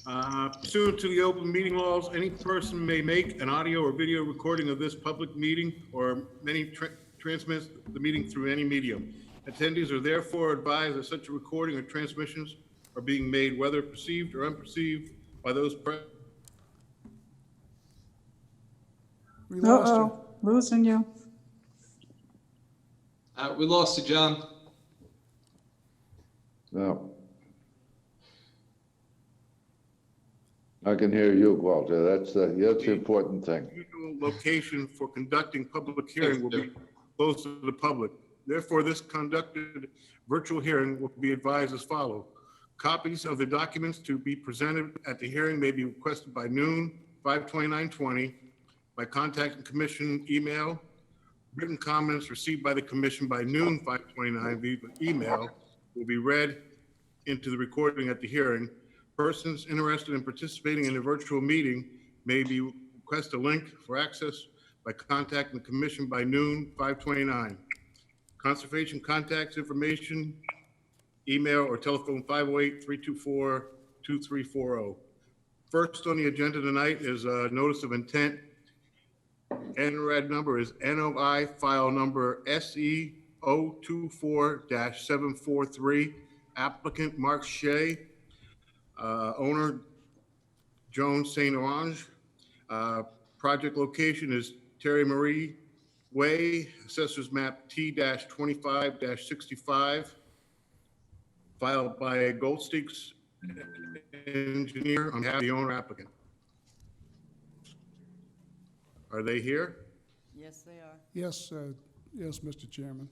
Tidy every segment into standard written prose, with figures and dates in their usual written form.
Pursuant to the open meeting laws, any person may make an audio or video recording of this public meeting or transmits the meeting through any medium. Attendees are therefore advised that such a recording or transmissions are being made, whether perceived or unperceived, by those present. We lost you. Losing you. We lost you, John. No. I can hear you, Walter. That's the important thing. Usual location for conducting public hearing will be closed to the public. Therefore, this conducted virtual hearing will be advised as follows. Copies of the documents to be presented at the hearing may be requested by noon, 5/29/20, by contacting commission email. Written comments received by the commission by noon, 5/29 via email will be read into the recording at the hearing. Persons interested in participating in a virtual meeting may request a link for access by contacting the commission by noon, 5/29. Conservation contacts information, email or telephone 508-324-2340. First on the agenda tonight is a notice of intent. NRAD number is NOI file number SE024-743. Applicant Mark Shea. Owner Joan St. Orange. Project location is Terry Marie Way, Assessors Map T-25-65. Filed by Goldsticks Engineer on behalf of the owner applicant. Are they here? Yes, they are. Yes, yes, Mr. Chairman.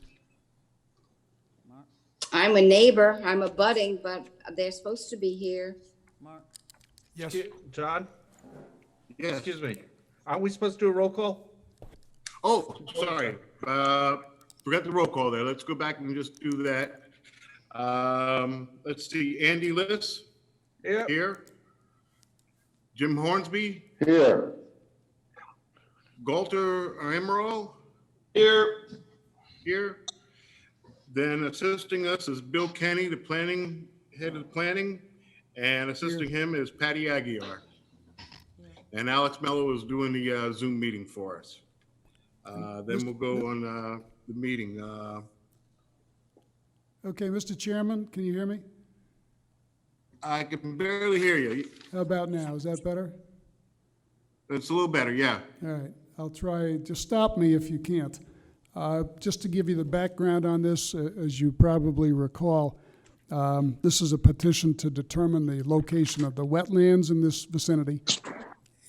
Mark, I'm a neighbor, I'm abutting, but they're supposed to be here. Mark. Yes, John, Yes. excuse me. Aren't we supposed to do a roll call? Oh, sorry. Forgot the roll call there. Let's go back and just do that. Let's see. Andy Liss Yeah. here. Jim Hornsby, Here. Galter Emerald Here. here. Then assisting us is Bill Kenny, the head of the planning, and assisting him is Patty Aguiar. And Alex Mello is doing the Zoom meeting for us. Then we'll go on the meeting. okay, Mr. Chairman, can you hear me? I can barely hear you. How about now? Is that better? It's a little better, yeah. All right, I'll try. Just stop me if you can't. Just to give you the background on this, as you probably recall, this is a petition to determine the location of the wetlands in this vicinity.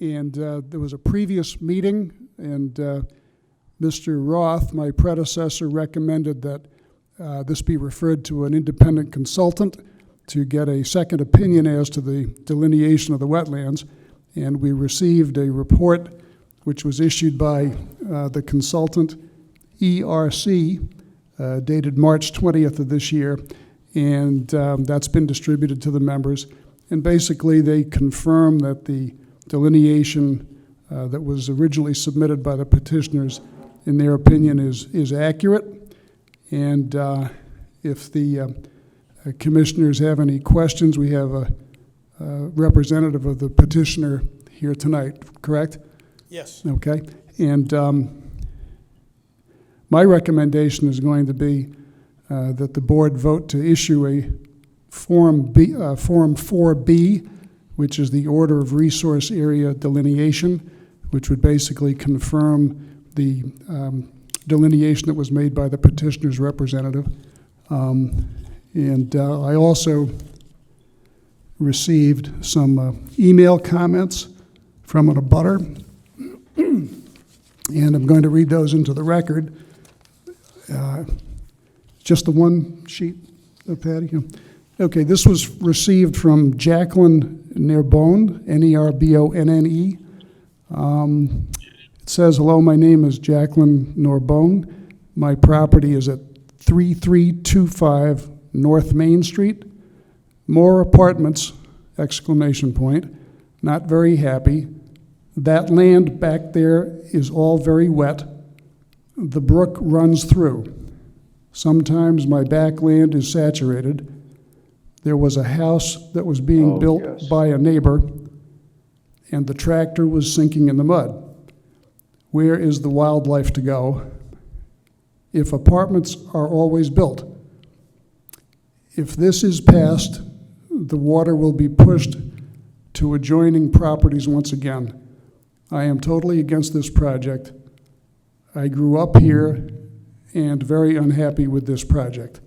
And there was a previous meeting, and Mr. Roth, my predecessor, recommended that this be referred to an independent consultant to get a second opinion as to the delineation of the wetlands. And we received a report which was issued by the consultant, ERC, dated March 20th of this year, and that's been distributed to the members. And basically, they confirm that the delineation that was originally submitted by the petitioners, in their opinion, is accurate. And if the commissioners have any questions, we have a representative of the petitioner here tonight, correct? Yes. Okay. And my recommendation is going to be that the board vote to issue a Form 4B, which is the Order of Resource Area Delineation, which would basically confirm the delineation that was made by the petitioner's representative. And I also received some email comments from an abutter, and I'm going to read those into the record. Just the one sheet, Patty? Okay, this was received from Jacqueline Nerbonne, Nerbonne. It says, hello, my name is Jacqueline Nerbonne. My property is at 3325 North Main Street. More apartments, exclamation point. Not very happy. That land back there is all very wet. The brook runs through. Sometimes my backland is saturated. there was a house that was being Oh, built yes. by a neighbor, and the tractor was sinking in the mud. Where is the wildlife to go if apartments are always built? If this is passed, the water will be pushed to adjoining properties once again. I am totally against this project. I grew up here and very unhappy with this project.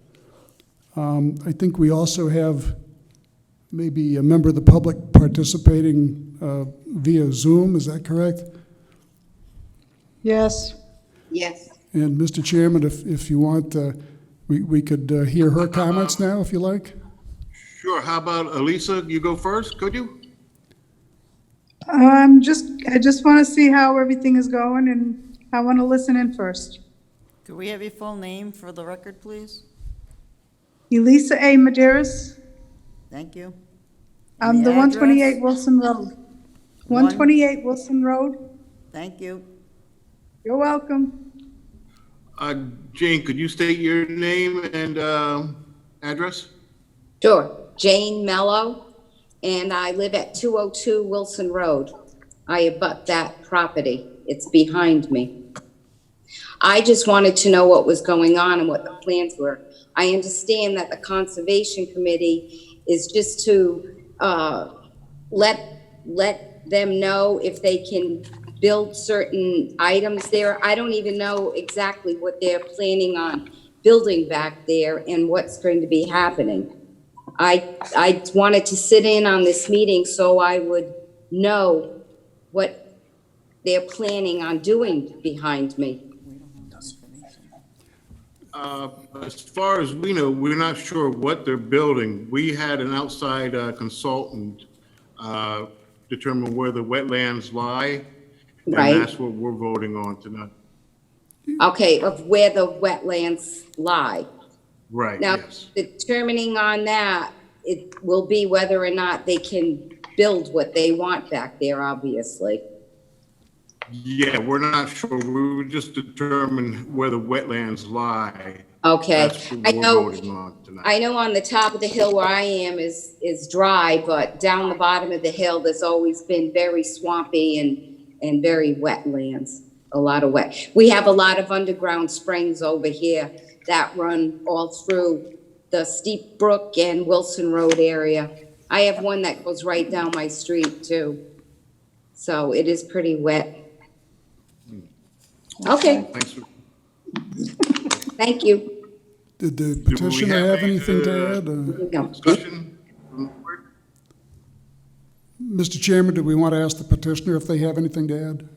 I think we also have maybe a member of the public participating via Zoom, is that correct? Yes. Yes. And Mr. Chairman, if you want, we could hear her comments now, if you like. Sure, how about Elisa, you go first, could you? I just want to see how everything is going, and I want to listen in first. Could we have your full name for the record, please? Elisa A. Maderas. Thank you. I'm And the the 128 address? Wilson Road. 128 Wilson Road. Thank you. You're welcome. Jane, could you state your name and address? Sure. Jane Mello, and I live at 202 Wilson Road. I abut that property. It's behind me. I just wanted to know what was going on and what the plans were. I understand that the Conservation Committee is just to let them know if they can build certain items there. I don't even know exactly what they're planning on building back there and what's going to be happening. I wanted to sit in on this meeting so I would know what they're planning on doing behind me. As far as we know, we're not sure what they're building. We had an outside consultant determine where the wetlands lie. Right. And that's what we're voting on tonight. Okay, of where the wetlands lie. Right, Now, yes. determining on that, it will be whether or not they can build what they want back there, obviously. Yeah, we're not sure. We would just determine where the wetlands lie. Okay, That's what I we're know, voting on tonight. I know on the top of the hill where I am is dry, but down the bottom of the hill, there's always been very swampy and very wetlands, a lot of wet. We have a lot of underground springs over here that run all through the Steep Brook and Wilson Road area. I have one that goes right down my street too. So it is pretty wet. Okay, Thanks for. thank you. Did the we petitioner have have any, anything to add? No. Discussion? from the board? Mr. Chairman, do we want to ask the petitioner if they have anything to add?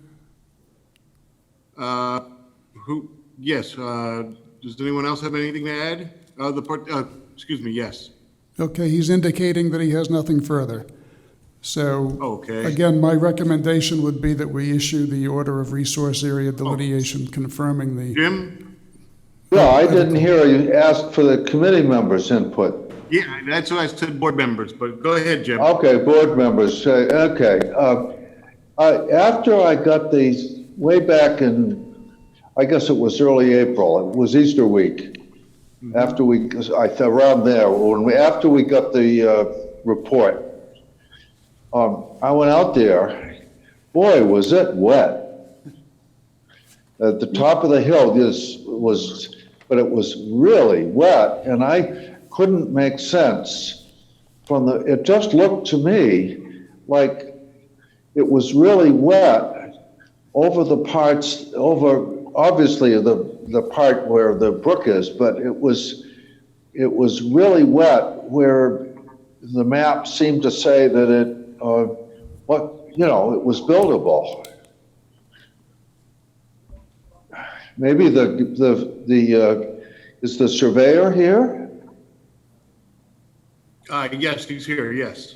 Yes, does anyone else have anything to add? Excuse me, yes. Okay, he's indicating that he has nothing further. So, Okay. again, my recommendation would be that we issue the order of resource area delineation confirming the, Jim? Yeah, I didn't hear you ask for the committee members' input. Yeah, that's what I said, board members, but go ahead, Jim. Okay, board members, okay. After I got these, way back in, I guess it was early April, it was Easter week. After we, around there, after we got the report, I went out there, boy, was it wet. At the top of the hill but it was really wet, and I couldn't make sense it just looked to me like it was really wet over the parts, obviously the part where the brook is, but it was really wet where the map seemed to say that it was buildable. Maybe is the surveyor here? Yes, he's here, yes.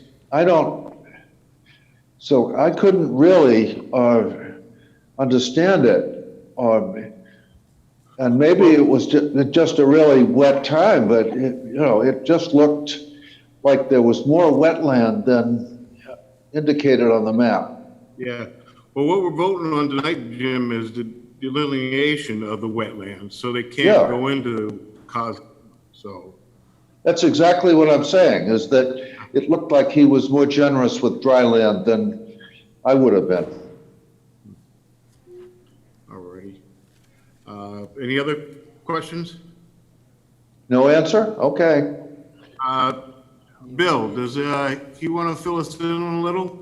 So I couldn't really understand it. And maybe it was just a really wet time, but it just looked like there was more wetland than indicated on the map. Yeah. Well, what we're voting on tonight, Jim, is the delineation of the wetlands, so they can't Yeah. go into Cosmo, so. That's exactly what I'm saying, is that it looked like he was more generous with dry land than I would have been. All righty. Any other questions? No answer? Okay. Bill, does he want to fill us in a little?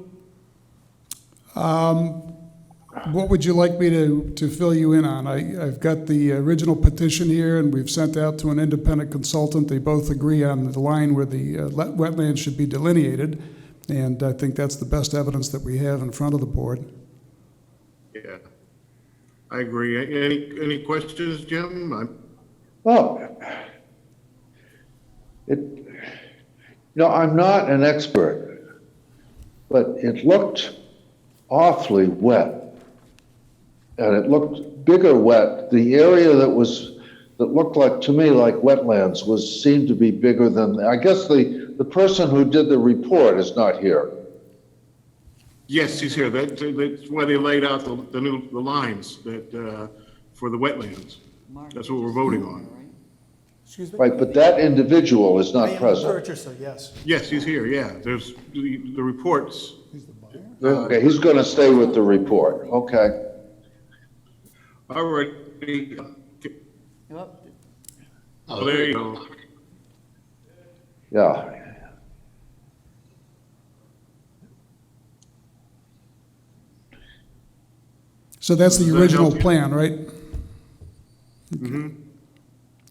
What would you like me to fill you in on? I've got the original petition here, and we've sent out to an independent consultant. They both agree on the line where the wetlands should be delineated, and I think that's the best evidence that we have in front of the board. Yeah, I agree. Any questions, Jim? Well, I'm not an expert, but it looked awfully wet. And it looked bigger wet. The area that looked like, to me, like wetlands seemed to be bigger than, I guess the person who did the report is not here. Yes, he's here. That's why they laid out the lines that, for the wetlands. That's what we're voting on. Excuse me? Right, but that individual is I not am the present. purchaser, yes. Yes, he's here, yeah. There's the reports. Okay, he's gonna stay with the report, okay. All right. Yep. Oh, there you go. Yeah. So that's the Does that original help you? plan, right? Mm-hmm.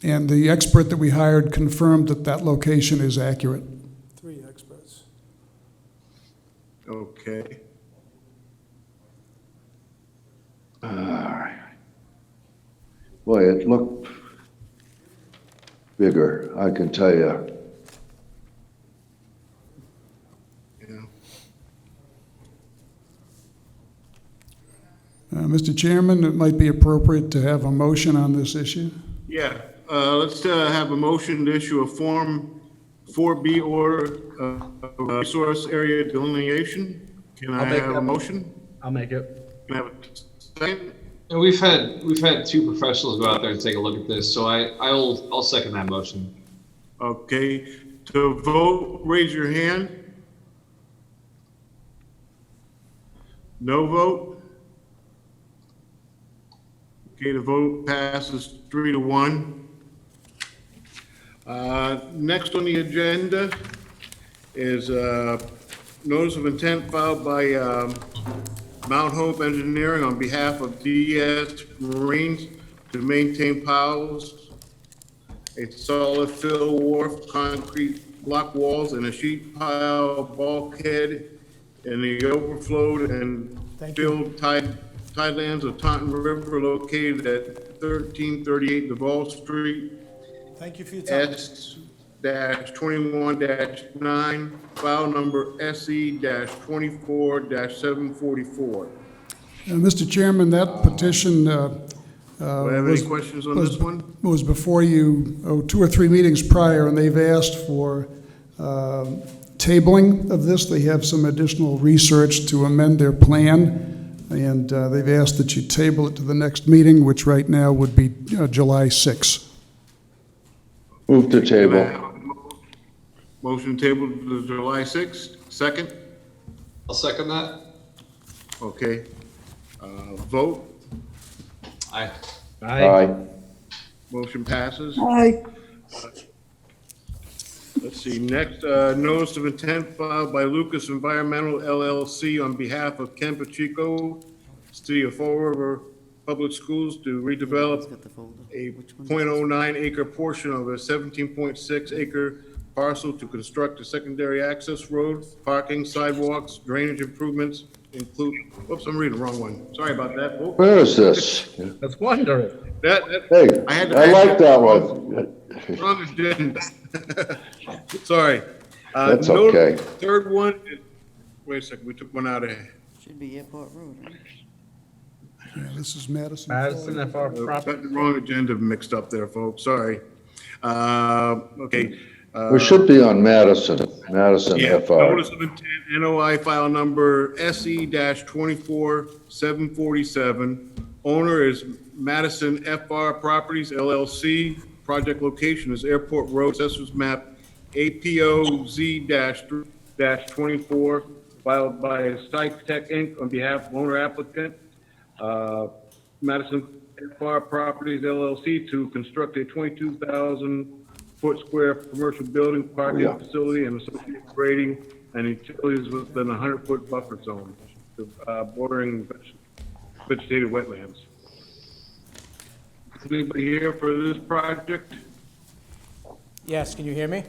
And the expert that we hired confirmed that that location is accurate. 3 experts. Okay. Boy, it looked bigger, I can tell you. Yeah. Mr. Chairman, it might be appropriate to have a motion on this issue. Yeah, let's have a motion to issue a Form 4B order of resource area delineation. Can I I'll make have a that motion? I'll make it. Can I have a second? And we've had 2 professionals go out there and take a look at this, so I'll second that motion. Okay, to vote, raise your hand. No vote? Okay, the vote passes 3-1. Next on the agenda is notice of intent filed by Mount Hope Engineering on behalf of DES Marines to maintain piles, a solid fill wharf, concrete block walls, and a sheet pile bulkhead in the overflowed and Thank you. filled tidelands of Taunton River located at 1338 Duval Street, Thank you for your time. S-21-9, file number SE-24-744. Mr. Chairman, that petition Do I have any questions on this one? was before you 2 or 3 meetings prior, and they've asked for tabling of this. They have some additional research to amend their plan, and they've asked that you table it to the next meeting, which right now would be July 6th. Move to Can I table. have a motion table to July 6th, second? I'll second that. Okay. Vote, Aye. Aye. motion passes. Aye. Let's see, next, notice of intent filed by Lucas Environmental LLC on behalf of Ken Pacheco, City of Fall River Public Schools to redevelop Got the folder. a Which one? .09 acre portion of a 17.6 acre parcel to construct a secondary access road, parking, sidewalks, drainage improvements, include, whoops, I'm reading the wrong one. Sorry about that. Oh, Where is this? That's wondering. Hey, I had to- I like that one. Wrong agenda. Sorry. That's note- okay. Third one, wait a second, we took one out of, Should be Airport Road, right? Yeah, this is Madison. Madison FR got property. the wrong agenda mixed up there, folks, sorry. Okay. We should be on Madison Yeah, FR. notice of intent, NOI file number SE-24-747. Owner is Madison FR Properties LLC. Project location is Airport Road, Assessors Map APOZ-24, filed by SciTech Inc. on behalf of owner applicant, Madison FR Properties LLC, to construct a 22,000 square commercial building, parking facility, and associated grading and utilities within a 100-foot buffer zone, bordering vegetated wetlands. Is anybody here for this project? Yes, can you hear me?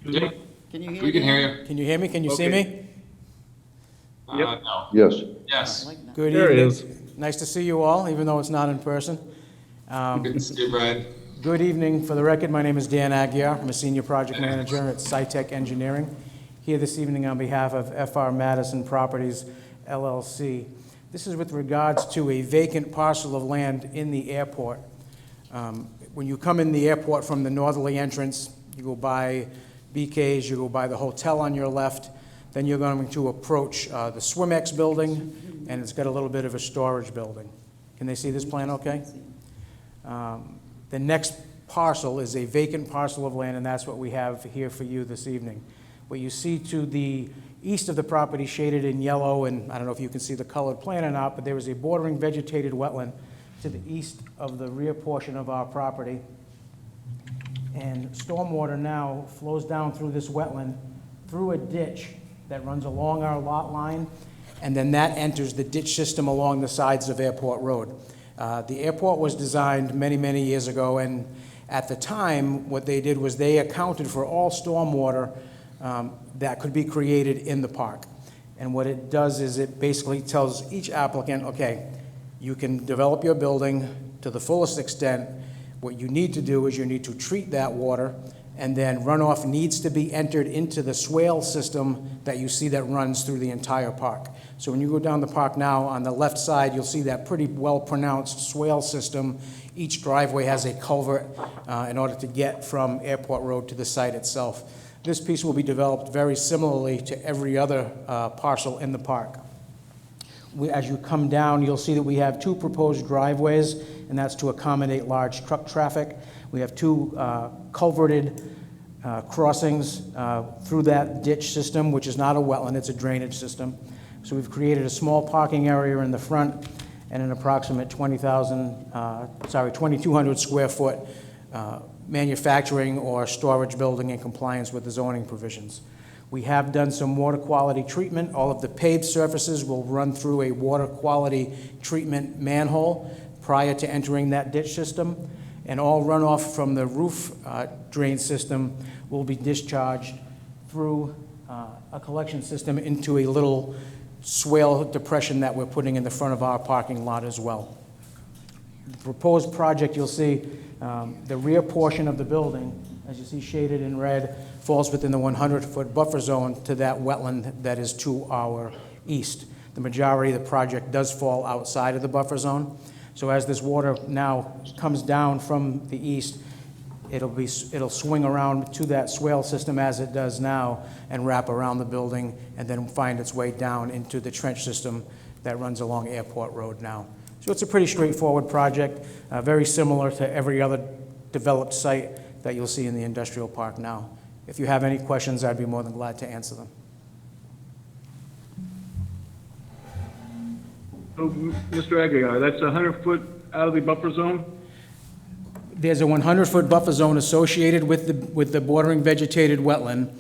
Yeah, Can you hear me? we can hear you. Can you hear me? Can you see Okay. me? Yep. No. Yes. Yes. Like that. Good There it evening. is. Nice to see you all, even though it's not in person. Good to see you, Brian. Good evening. For the record, my name is Dan Aguirre. I'm a senior project manager at SciTech Engineering, here this evening on behalf of FR Madison Properties LLC. This is with regards to a vacant parcel of land in the airport. When you come in the airport from the northerly entrance, you go by BK's, you go by the hotel on your left, then you're going to approach the SwimX building, and it's got a little bit of a storage building. Can they see this plan okay? The next parcel is a vacant parcel of land, and that's what we have here for you this evening. What you see to the east of the property shaded in yellow, and I don't know if you can see the colored plan or not, but there is a bordering vegetated wetland to the east of the rear portion of our property. And stormwater now flows down through this wetland, through a ditch that runs along our lot line, and then that enters the ditch system along the sides of Airport Road. The airport was designed many, many years ago, and at the time, what they did was they accounted for all stormwater that could be created in the park. And what it does is it basically tells each applicant, okay, you can develop your building to the fullest extent. What you need to do is you need to treat that water, and then runoff needs to be entered into the swale system that you see that runs through the entire park. So when you go down the park now, on the left side, you'll see that pretty well-pronounced swale system. Each driveway has a culvert in order to get from Airport Road to the site itself. This piece will be developed very similarly to every other parcel in the park. As you come down, you'll see that we have two proposed driveways, and that's to accommodate large truck traffic. We have two culverted crossings through that ditch system, which is not a wetland, it's a drainage system. So we've created a small parking area in the front and an approximate 2,200 square foot manufacturing or storage building in compliance with the zoning provisions. We have done some water quality treatment. All of the paved surfaces will run through a water quality treatment manhole prior to entering that ditch system, and all runoff from the roof drain system will be discharged through a collection system into a little swale depression that we're putting in the front of our parking lot as well. The proposed project, you'll see the rear portion of the building, as you see shaded in red, falls within the 100-foot buffer zone to that wetland that is to our east. The majority of the project does fall outside of the buffer zone. So as this water now comes down from the east, it'll swing around to that swale system as it does now and wrap around the building and then find its way down into the trench system that runs along Airport Road now. So it's a pretty straightforward project, very similar to every other developed site that you'll see in the industrial park now. If you have any questions, I'd be more than glad to answer them. So, Mr. Aguilar, that's 100 foot out of the buffer zone? There's a 100-foot buffer zone associated with the bordering vegetated wetland,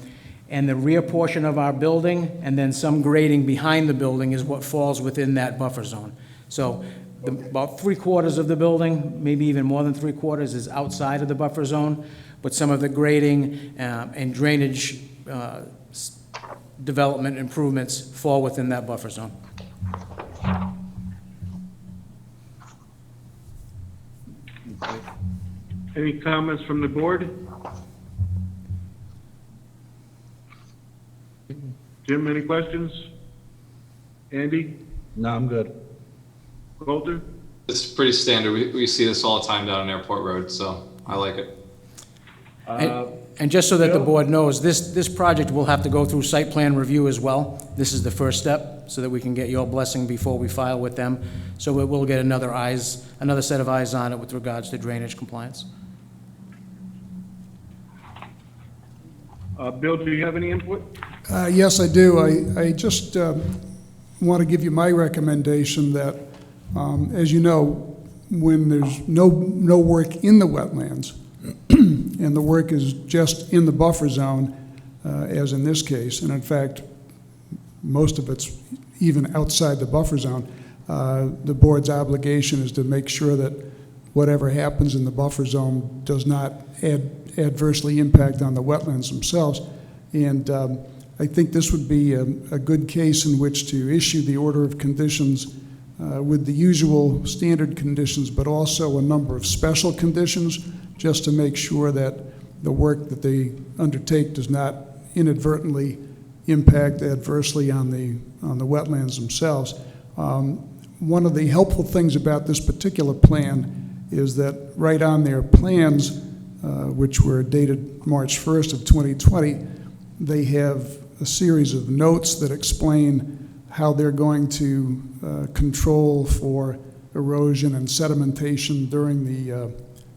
and the rear portion of our building, and then some grading behind the building is what falls within that buffer zone. So about 3/4 of the building, maybe even more than 3/4, is outside of the buffer zone, but some of the grading and drainage development improvements fall within that buffer zone. Any comments from the board? Jim, any questions? Andy? No, I'm good. Coulter? It's pretty standard. We see this all the time down on Airport Road, so I like it. And just so that the Bill? board knows, this project will have to go through site plan review as well. This is the first step, so that we can get your blessing before we file with them. So we'll get another set of eyes on it with regards to drainage compliance. Bill, do you have any input? Yes, I do. I just want to give you my recommendation that, as you know, when there's no work in the wetlands, and the work is just in the buffer zone, as in this case, and in fact, most of it's even outside the buffer zone, the board's obligation is to make sure that whatever happens in the buffer zone does not adversely impact on the wetlands themselves. And I think this would be a good case in which to issue the order of conditions with the usual standard conditions, but also a number of special conditions, just to make sure that the work that they undertake does not inadvertently impact adversely on the wetlands themselves. One of the helpful things about this particular plan is that right on their plans, which were dated March 1st of 2020, they have a series of notes that explain how they're going to control for erosion and sedimentation during the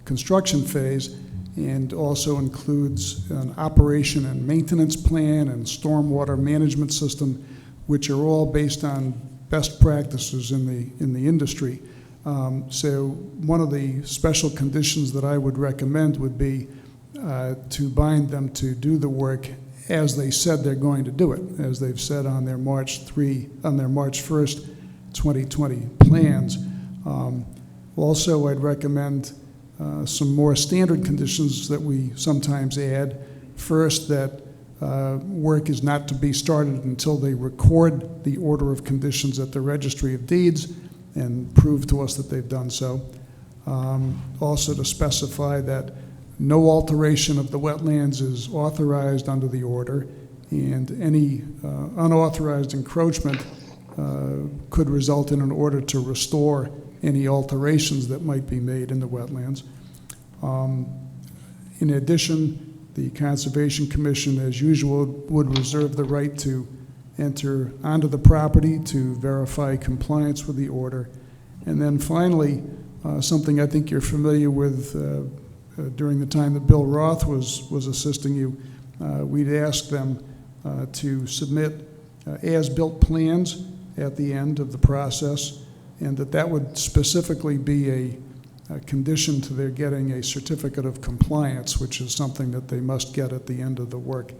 construction phase, and also includes an operation and maintenance plan and stormwater management system, which are all based on best practices in the industry. So one of the special conditions that I would recommend would be to bind them to do the work as they said they're going to do it, as they've said on their March 1st, 2020 plans. Also, I'd recommend some more standard conditions that we sometimes add. First, that work is not to be started until they record the order of conditions at the Registry of Deeds and prove to us that they've done so. Also to specify that no alteration of the wetlands is authorized under the order, and any unauthorized encroachment could result in an order to restore any alterations that might be made in the wetlands. In addition, the Conservation Commission, as usual, would reserve the right to enter onto the property to verify compliance with the order. And then finally, something I think you're familiar with during the time that Bill Roth was assisting you, we'd ask them to submit as-built plans at the end of the process, and that would specifically be a condition to their getting a certificate of compliance, which is something that they must get at the end of the work.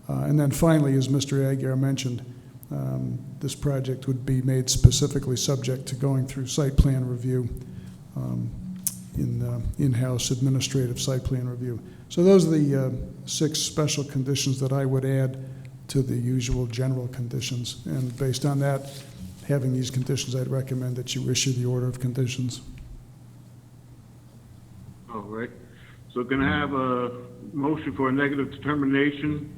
And then finally, as Mr. Aguirre mentioned, this project would be made specifically subject to going through site plan review, in-house administrative site plan review. So those are the 6 special conditions that I would add to the usual general conditions. And based on that, having these conditions, I'd recommend that you issue the order of conditions. All right. So can I have a motion for a negative determination?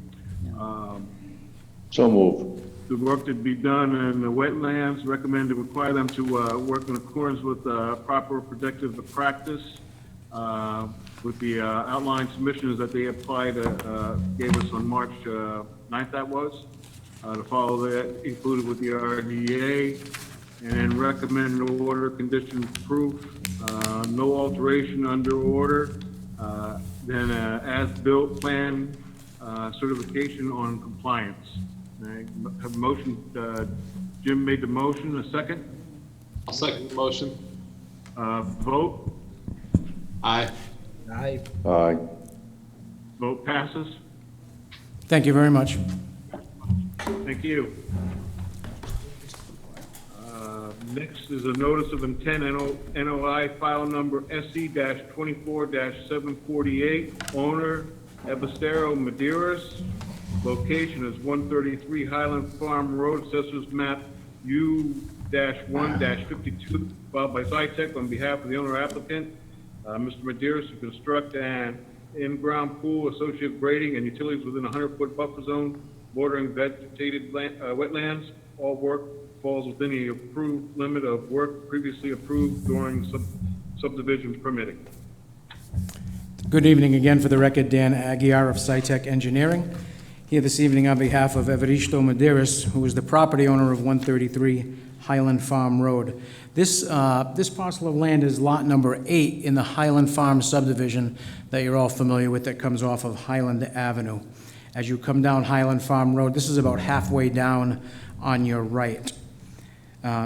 So move. The work to be done in the wetlands, recommend to require them to work in accordance with proper protective practice, with the outline submissions that they applied, gave us on March 9th, that was, to follow that, included with the RDA, and recommend no order condition proof, no alteration under order, then as-built plan certification on compliance. I have a motion. Jim made the motion. A second? I'll second the motion. Vote. Aye. Aye. Aye. Vote passes. Thank you very much. Thank you. Next is a notice of intent, NOI file number SC-24-748, owner Ebastero Medeiros. Location is 133 Highland Farm Road, Assessors Map U-1-52, filed by SciTech on behalf of the owner applicant, Mr. Medeiros, to construct an in-ground pool, associated grading, and utilities within a 100-foot buffer zone bordering vegetated wetlands. All work falls within the approved limit of work previously approved during subdivision permitting. Good evening again. For the record, Dan Aguirre of SciTech Engineering, here this evening on behalf of Evaristo Medeiros, who is the property owner of 133 Highland Farm Road. This parcel of land is lot number 8 in the Highland Farm subdivision that you're all familiar with, that comes off of Highland Avenue. as you come down Highland Farm Road. This is about halfway down on your right.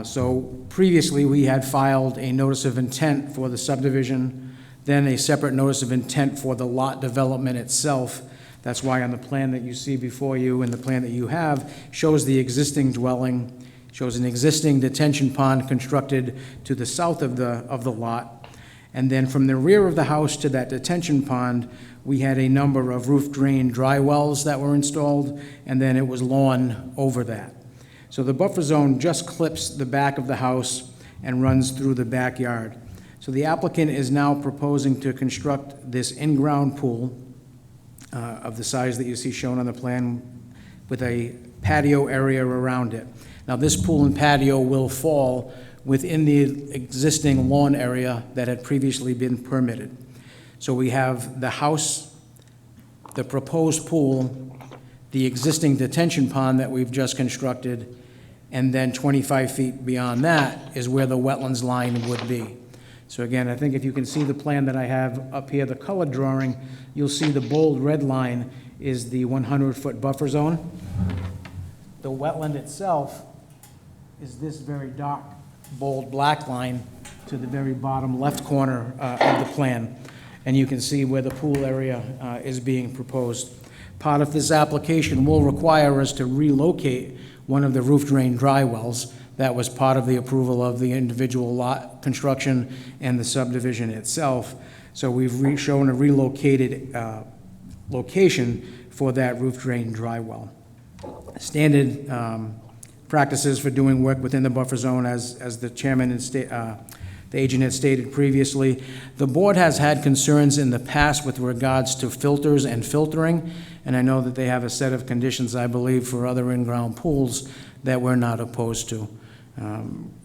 So previously, we had filed a notice of intent for the subdivision, then a separate notice of intent for the lot development itself. That's why on the plan that you see before you and the plan that you have shows the existing dwelling, shows an existing detention pond constructed to the south of the lot. And then from the rear of the house to that detention pond, we had a number of roof drain dry wells that were installed, and then it was lawn over that. So the buffer zone just clips the back of the house and runs through the backyard. So the applicant is now proposing to construct this in-ground pool of the size that you see shown on the plan with a patio area around it. Now, this pool and patio will fall within the existing lawn area that had previously been permitted. So we have the house, the proposed pool, the existing detention pond that we've just constructed, and then 25 feet beyond that is where the wetlands line would be. So again, I think if you can see the plan that I have up here, the colored drawing, you'll see the bold red line is the 100-foot buffer zone. The wetland itself is this very dark, bold black line to the very bottom left corner of the plan. And you can see where the pool area is being proposed. Part of this application will require us to relocate one of the roof drain dry wells. That was part of the approval of the individual lot construction and the subdivision itself. So we've shown a relocated location for that roof drain dry well. Standard practices for doing work within the buffer zone, as the chairman and the agent had stated previously. The board has had concerns in the past with regards to filters and filtering, and I know that they have a set of conditions, I believe, for other in-ground pools that we're not opposed to.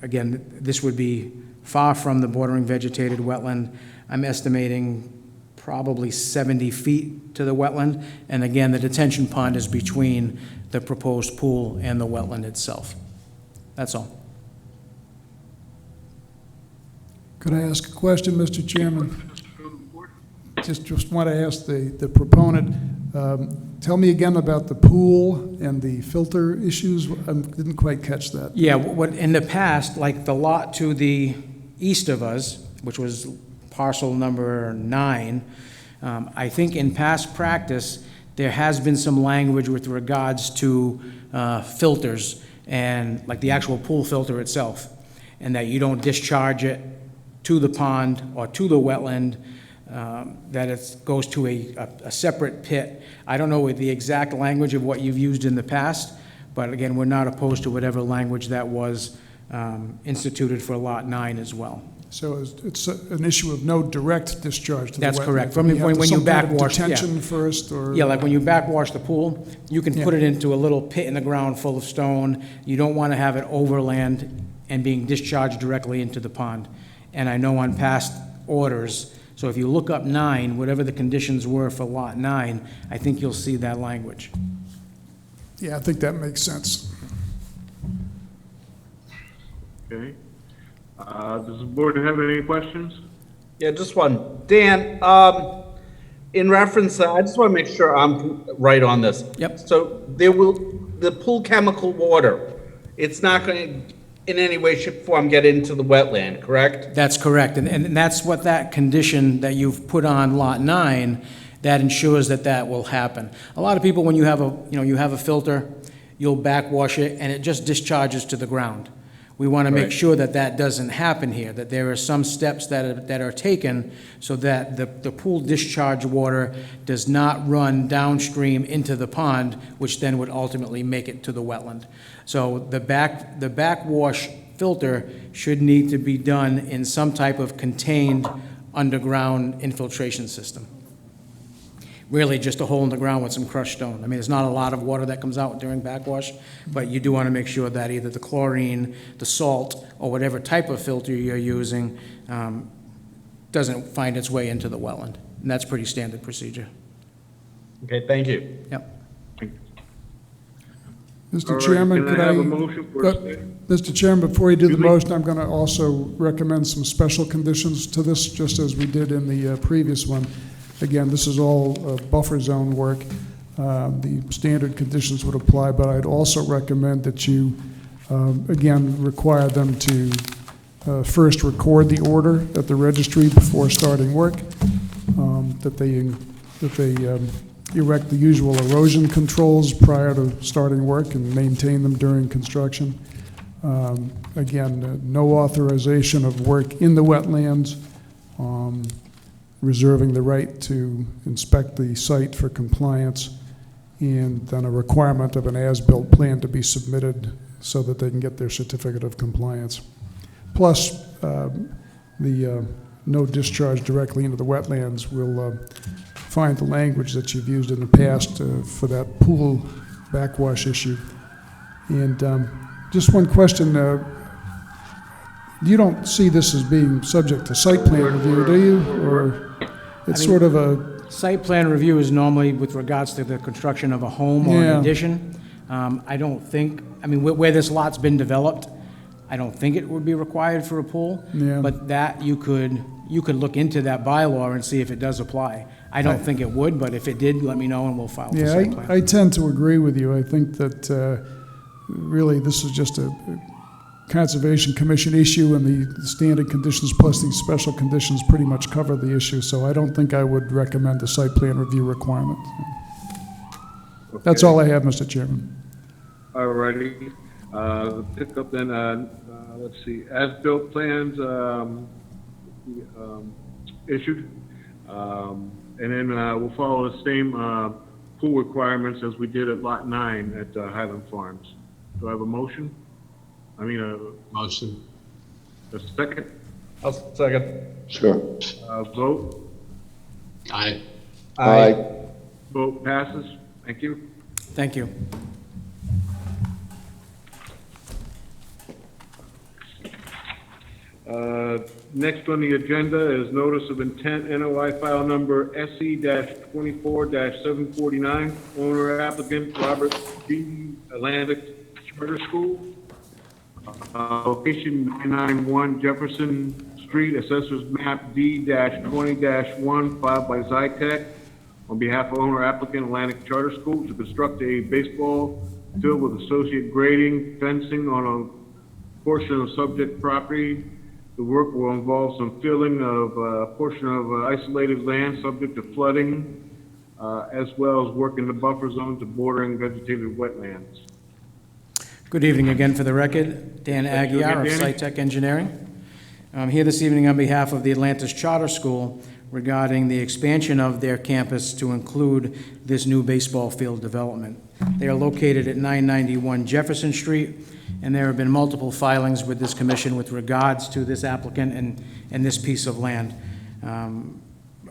Again, this would be far from the bordering vegetated wetland. I'm estimating probably 70 feet to the wetland, and again, the detention pond is between the proposed pool and the wetland itself. That's all. Could I ask a question, Mr. Chairman? Just want to ask the proponent, tell me again about the pool and the filter issues. I didn't quite catch that. Yeah, what in the past, like the lot to the east of us, which was parcel number 9, I think in past practice, there has been some language with regards to filters and like the actual pool filter itself, and that you don't discharge it to the pond or to the wetland, that it goes to a separate pit. I don't know the exact language of what you've used in the past, but again, we're not opposed to whatever language that was instituted for Lot 9 as well. So it's an issue of no direct discharge to the wetland? That's correct. You have When you some kind of backwash, yeah. detention first, or? Yeah, like when you backwash the pool, you can Yeah. put it into a little pit in the ground full of stone. You don't want to have it overland and being discharged directly into the pond. And I know on past orders, so if you look up 9, whatever the conditions were for Lot 9, I think you'll see that language. Yeah, I think that makes sense. Okay. Does the board have any questions? Yeah, just one. Dan, in reference, I just want to make sure I'm right on this. Yep. So the pool chemical water, it's not going to in any way, shape, or form get into the wetland, correct? That's correct, and that's what that condition that you've put on Lot 9, that ensures that that will happen. A lot of people, when you have a filter, you'll backwash it, and it just discharges to the ground. We want to make sure that that doesn't happen here, that there are some steps that are taken so that the pool discharge water does not run downstream into the pond, which then would ultimately make it to the wetland. So the backwash filter should need to be done in some type of contained underground infiltration system. Really just a hole in the ground with some crushed stone. I mean, there's not a lot of water that comes out during backwash, but you do want to make sure that either the chlorine, the salt, or whatever type of filter you're using doesn't find its way into the wetland. And that's pretty standard procedure. Okay, thank you. Yep. Mr. Chairman, could Can I have a I? motion for a second? Mr. Chairman, before you do the Excuse me? motion, I'm going to also recommend some special conditions to this, just as we did in the previous one. Again, this is all buffer zone work. the standard conditions would apply, but I'd also recommend that you, again, require them to first record the order at the registry before starting work, that they erect the usual erosion controls prior to starting work and maintain them during construction. Again, no authorization of work in the wetlands, reserving the right to inspect the site for compliance, and then a requirement of an as-built plan to be submitted so that they can get their certificate of compliance. Plus, the no discharge directly into the wetlands will find the language that you've used in the past for that pool backwash issue. And just one question, you don't see this as being subject to site plan review, do you? Or it's sort of a... Site plan review is normally with regards to the construction of a home or Yeah. an addition. I don't think, I mean, where this lot's been developed, I don't think it would be required for a pool. Yeah. But that, you could look into that bylaw and see if it does apply. I don't think it would, but if it did, let me know and we'll file the Yeah, site plan. I tend to agree with you. I think that really this is just a Conservation Commission issue, and the standard conditions plus these special conditions pretty much cover the issue, so I don't think I would recommend the site plan review requirement. That's all I have, Mr. Chairman. All righty. Pick up then, let's see, as-built plans issued. And then we'll follow the same pool requirements as we did at Lot 9 at Highland Farms. Do I have a motion? I mean, Motion. a second? I'll second. Sure. Vote? Aye. Aye. Vote passes. Thank you. Thank you. Next on the agenda is notice of intent, NOI file number SE-24-749, owner applicant Robert D. Atlantic Charter School. Location 991 Jefferson Street, assessors map D-20-1, filed by Zytec on behalf of owner applicant Atlantic Charter School to construct a baseball field with associate grading, fencing on a portion of subject property. The work will involve some filling of a portion of isolated land subject to flooding, as well as work in the buffer zone to bordering vegetated wetlands. Good evening again. For the record, Dan Aguirre of Danny. SciTech Engineering. I'm here this evening on behalf of the Atlantis Charter School regarding the expansion of their campus to include this new baseball field development. They are located at 991 Jefferson Street, and there have been multiple filings with this commission with regards to this applicant and this piece of land.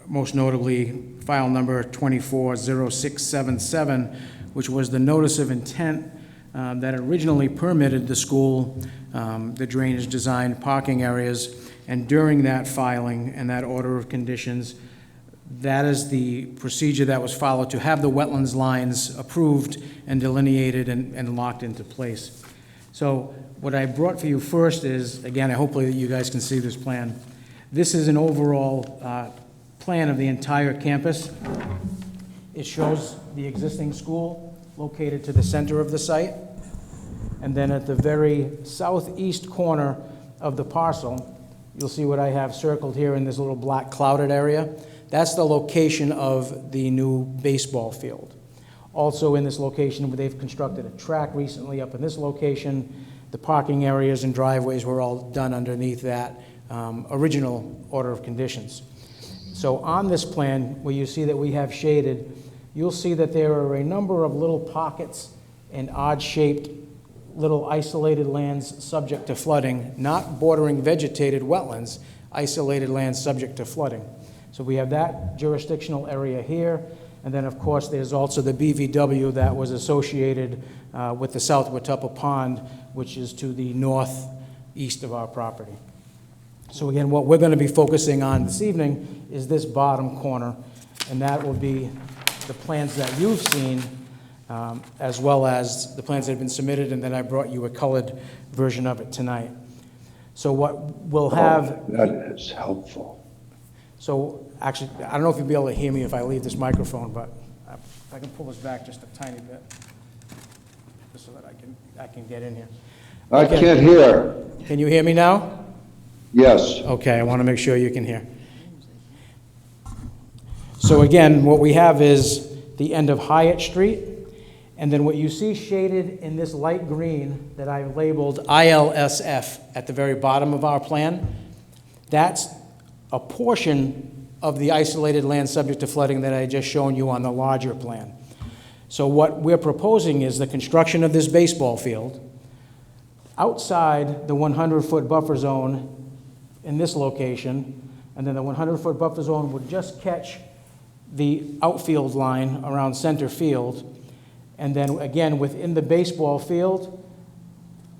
Most notably, file number 240677, which was the notice of intent that originally permitted the school, the drainage design, parking areas, and during that filing and that order of conditions, that is the procedure that was followed to have the wetlands lines approved and delineated and locked into place. So what I brought for you first is, again, hopefully you guys can see this plan. This is an overall plan of the entire campus. It shows the existing school located to the center of the site. And then at the very southeast corner of the parcel, you'll see what I have circled here in this little black clouded area. That's the location of the new baseball field. Also in this location, where they've constructed a track recently up in this location, the parking areas and driveways were all done underneath that original order of conditions. So on this plan, where you see that we have shaded, you'll see that there are a number of little pockets and odd-shaped little isolated lands subject to flooding, not bordering vegetated wetlands, isolated lands subject to flooding. So we have that jurisdictional area here, and then of course there's also the BVW that was associated with the South Watuppa Pond, which is to the northeast of our property. So again, what we're going to be focusing on this evening is this bottom corner, and that will be the plans that you've seen, as well as the plans that have been submitted, and then I brought you a colored version of it tonight. So what we'll have... That is helpful. So actually, I don't know if you'll be able to hear me if I leave this microphone, but If I can pull this back just a tiny bit, just so that I can get in here. I Okay. can't hear. Can you hear me now? Yes. Okay, I want to make sure you can hear. So again, what we have is the end of Hyatt Street, and then what you see shaded in this light green that I've labeled ILSF at the very bottom of our plan, that's a portion of the isolated land subject to flooding that I just shown you on the larger plan. So what we're proposing is the construction of this baseball field outside the 100-foot buffer zone in this location, and then the 100-foot buffer zone would just catch the outfield line around center field. And then again, within the baseball field,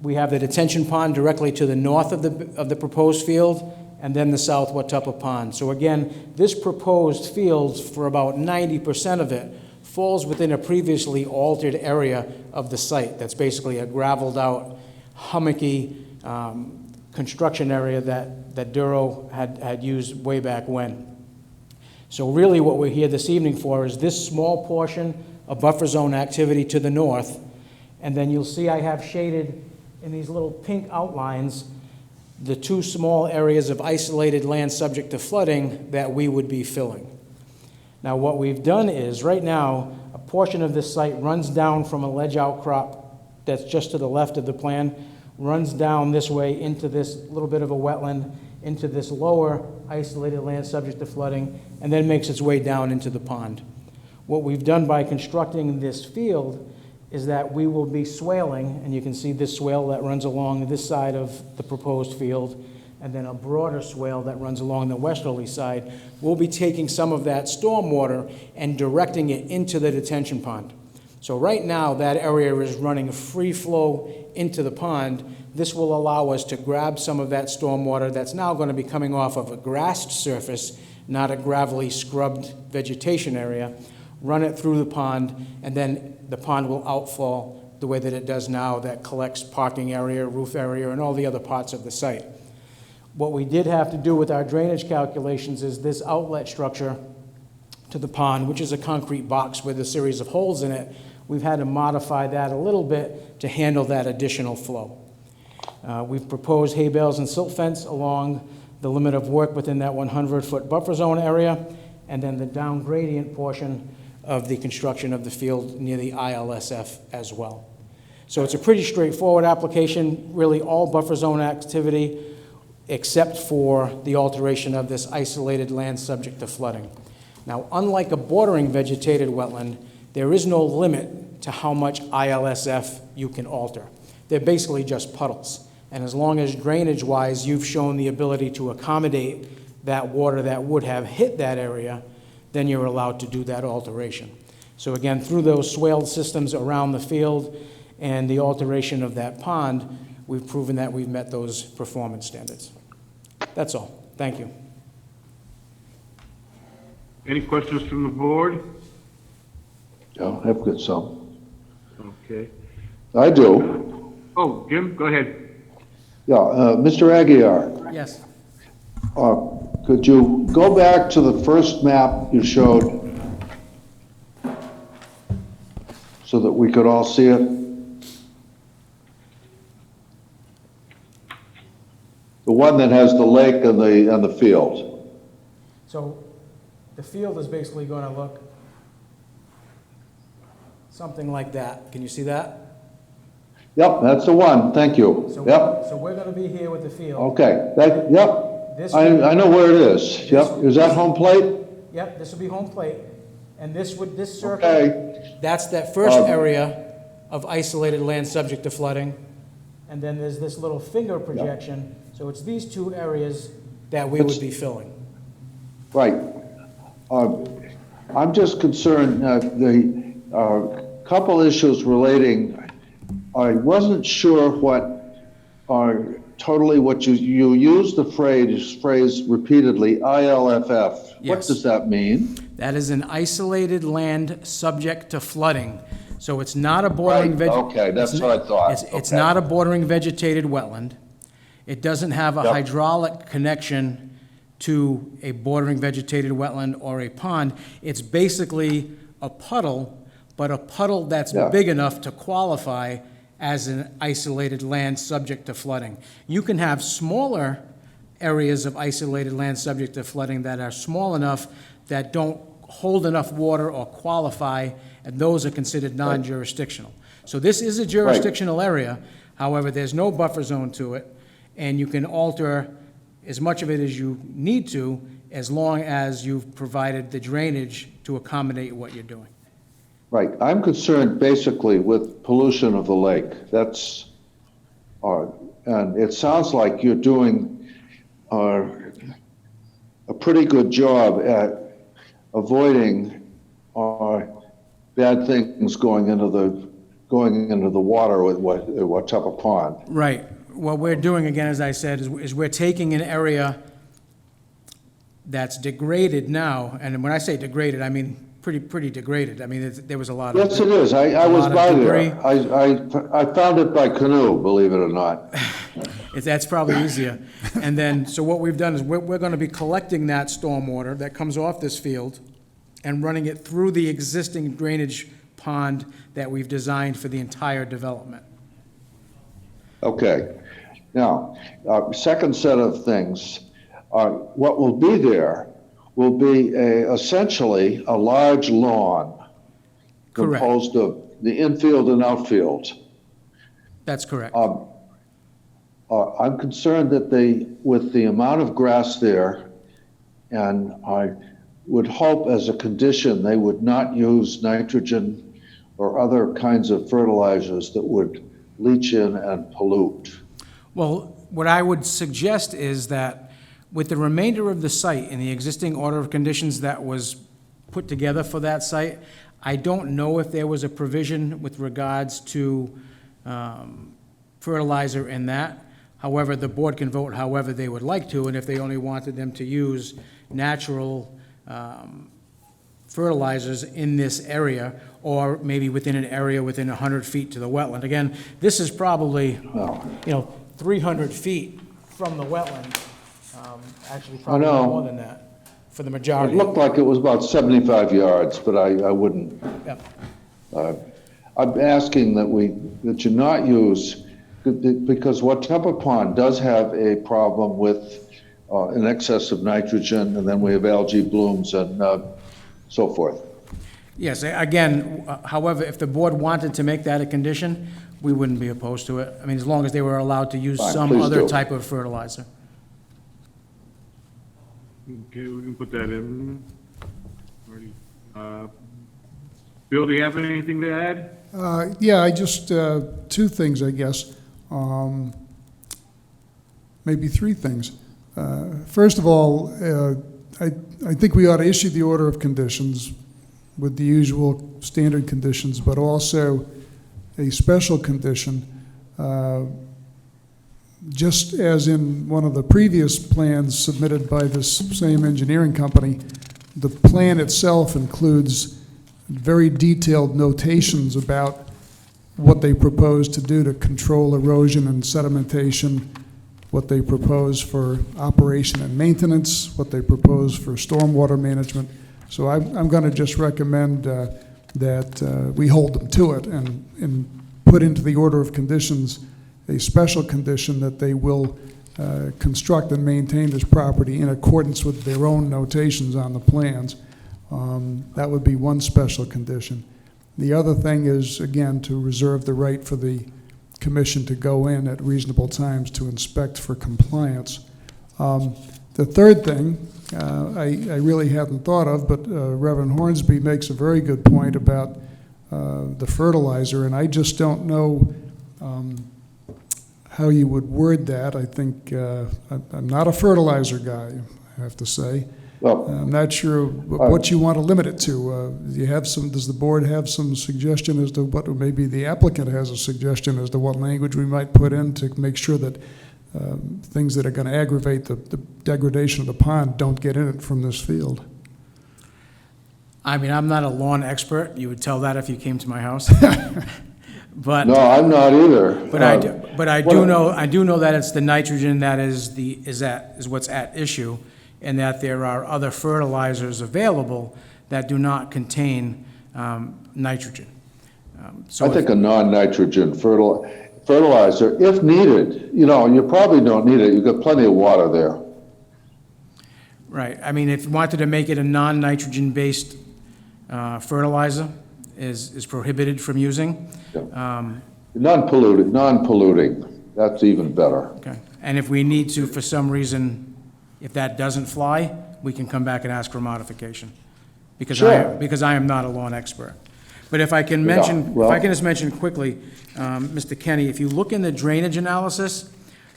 we have the detention pond directly to the north of the proposed field, and then the South Watuppa Pond. So again, this proposed field, for about 90% of it, falls within a previously altered area of the site. That's basically a graveled out, hummocky construction area that Duro had used way back when. So really what we're here this evening for is this small portion of buffer zone activity to the north, and then you'll see I have shaded in these little pink outlines the two small areas of isolated land subject to flooding that we would be filling. Now what we've done is, right now, a portion of this site runs down from a ledge outcrop that's just to the left of the plan, runs down this way into this little bit of a wetland, into this lower isolated land subject to flooding, and then makes its way down into the pond. What we've done by constructing this field is that we will be swaling, and you can see this swale that runs along this side of the proposed field, and then a broader swale that runs along the westerly side. We'll be taking some of that stormwater and directing it into the detention pond. So right now, that area is running free flow into the pond. This will allow us to grab some of that stormwater that's now going to be coming off of a grassed surface, not a gravelly scrubbed vegetation area, run it through the pond, and then the pond will outfall the way that it does now, that collects parking area, roof area, and all the other parts of the site. What we did have to do with our drainage calculations is this outlet structure to the pond, which is a concrete box with a series of holes in it, we've had to modify that a little bit to handle that additional flow. We've proposed hay bales and silt fence along the limit of work within that 100-foot buffer zone area, and then the down gradient portion of the construction of the field near the ILSF as well. So it's a pretty straightforward application, really all buffer zone activity except for the alteration of this isolated land subject to flooding. Now, unlike a bordering vegetated wetland, there is no limit to how much ILSF you can alter. They're basically just puddles. And as long as drainage-wise you've shown the ability to accommodate that water that would have hit that area, then you're allowed to do that alteration. So again, through those swale systems around the field and the alteration of that pond, we've proven that we've met those performance standards. That's all. Thank you. Any questions from the board? Yeah, I've got some. Okay. I do. Oh, Jim, go ahead. Yeah, Mr. Aguirre, Yes. could you go back to the first map you showed so that we could all see it? The one that has the lake and the field. So the field is basically going to look something like that. Can you see that? Yep, that's the one. Thank you. So, Yep. so we're going to be here with the field. Okay. Yep. This I know where it is. Yep. Is that home plate? Yep, this will be home plate. And this circle, Okay. that's that first area of isolated land subject to flooding. And then there's this little finger projection. So it's these two areas that we would be filling. Right. I'm just concerned, the couple issues relating, I wasn't sure what you used the phrase repeatedly, ILFF. What Yes. does that mean? That is an isolated land subject to flooding. So it's not a bordering Right, okay, that's what I thought. It's Okay. not a bordering vegetated wetland. It doesn't have a Yep. hydraulic connection to a bordering vegetated wetland or a pond. It's basically a puddle but a puddle that's Yeah. big enough to qualify as an isolated land subject to flooding. You can have smaller areas of isolated land subject to flooding that are small enough that don't hold enough water or qualify, and those are considered non-jurisdictional. So this is a jurisdictional area, however, there's no buffer zone to it, and you can alter as much of it as you need to, as long as you've provided the drainage to accommodate what you're doing. Right, I'm concerned basically with pollution of the lake. That's, and it sounds like you're doing a pretty good job at avoiding bad things going into the water with Watuppa Pond. Right. What we're doing, again, as I said, is we're taking an area that's degraded now, and when I say degraded, I mean pretty degraded. I mean, there was a lot of... Yes, it is. I was lot of by debris. there. I found it by canoe, believe it or not. That's probably easier. And then, so what we've done is we're going to be collecting that stormwater that comes off this field and running it through the existing drainage pond that we've designed for the entire development. Okay. Now, second set of things, what will be there will be essentially a large lawn Correct. composed of the infield and outfield. That's correct. I'm concerned that with the amount of grass there, and I would hope as a condition they would not use nitrogen or other kinds of fertilizers that would leach in and pollute. Well, what I would suggest is that with the remainder of the site and the existing order of conditions that was put together for that site, I don't know if there was a provision with regards to fertilizer in that. However, the board can vote however they would like to, and if they only wanted them to use natural fertilizers in this area, or maybe within an area within 100 feet to the wetland. Again, this is probably, 300 feet from the wetland. Actually, probably know. more than that for the It majority. looked like it was about 75 yards, but I wouldn't. Yep. I'm asking that you not use, because Watuppa Pond does have a problem with an excess of nitrogen, and then we have algae blooms and so forth. Yes, again, however, if the board wanted to make that a condition, we wouldn't be opposed to it. I mean, as long as they were allowed to use Fine, some please other do. type of fertilizer. Okay, we can put that in. Bill, do you have anything to add? Yeah, I just, two things, I guess. Maybe three things. First of all, I think we ought to issue the order of conditions with the usual standard conditions, but also a special condition, just as in one of the previous plans submitted by this same engineering company. The plan itself includes very detailed notations about what they propose to do to control erosion and sedimentation, what they propose for operation and maintenance, what they propose for stormwater management. So I'm going to just recommend that we hold them to it and put into the order of conditions a special condition that they will construct and maintain this property in accordance with their own notations on the plans. That would be one special condition. The other thing is, again, to reserve the right for the commission to go in at reasonable times to inspect for compliance. The third thing I really hadn't thought of, but Reverend Hornsby makes a very good point about the fertilizer, and I just don't know how you would word that. I think I'm not a fertilizer guy, I have to say. Well, I'm not sure what you want to limit it to. Does the board have some suggestion as to what, or maybe the applicant has a suggestion as to what language we might put in to make sure that things that are going to aggravate the degradation of the pond don't get in it from this field? I mean, I'm not a lawn expert. You would tell that if you came to my house. But no, I'm not either. But I do know that it's the nitrogen that is what's at issue, and that there are other fertilizers available that do not contain nitrogen. I think a non-nitrogen fertilizer, if needed, you probably don't need it. You've got plenty of water there. Right, I mean, if you wanted to make it a non-nitrogen-based fertilizer is prohibited from using. Non-polluting, that's even better. Okay, and if we need to, for some reason, if that doesn't fly, we can come back and ask for modification. Because Sure. because I am not a lawn expert. But if I can Yeah, mention, well- if I can just mention quickly, Mr. Kenny, if you look in the drainage analysis,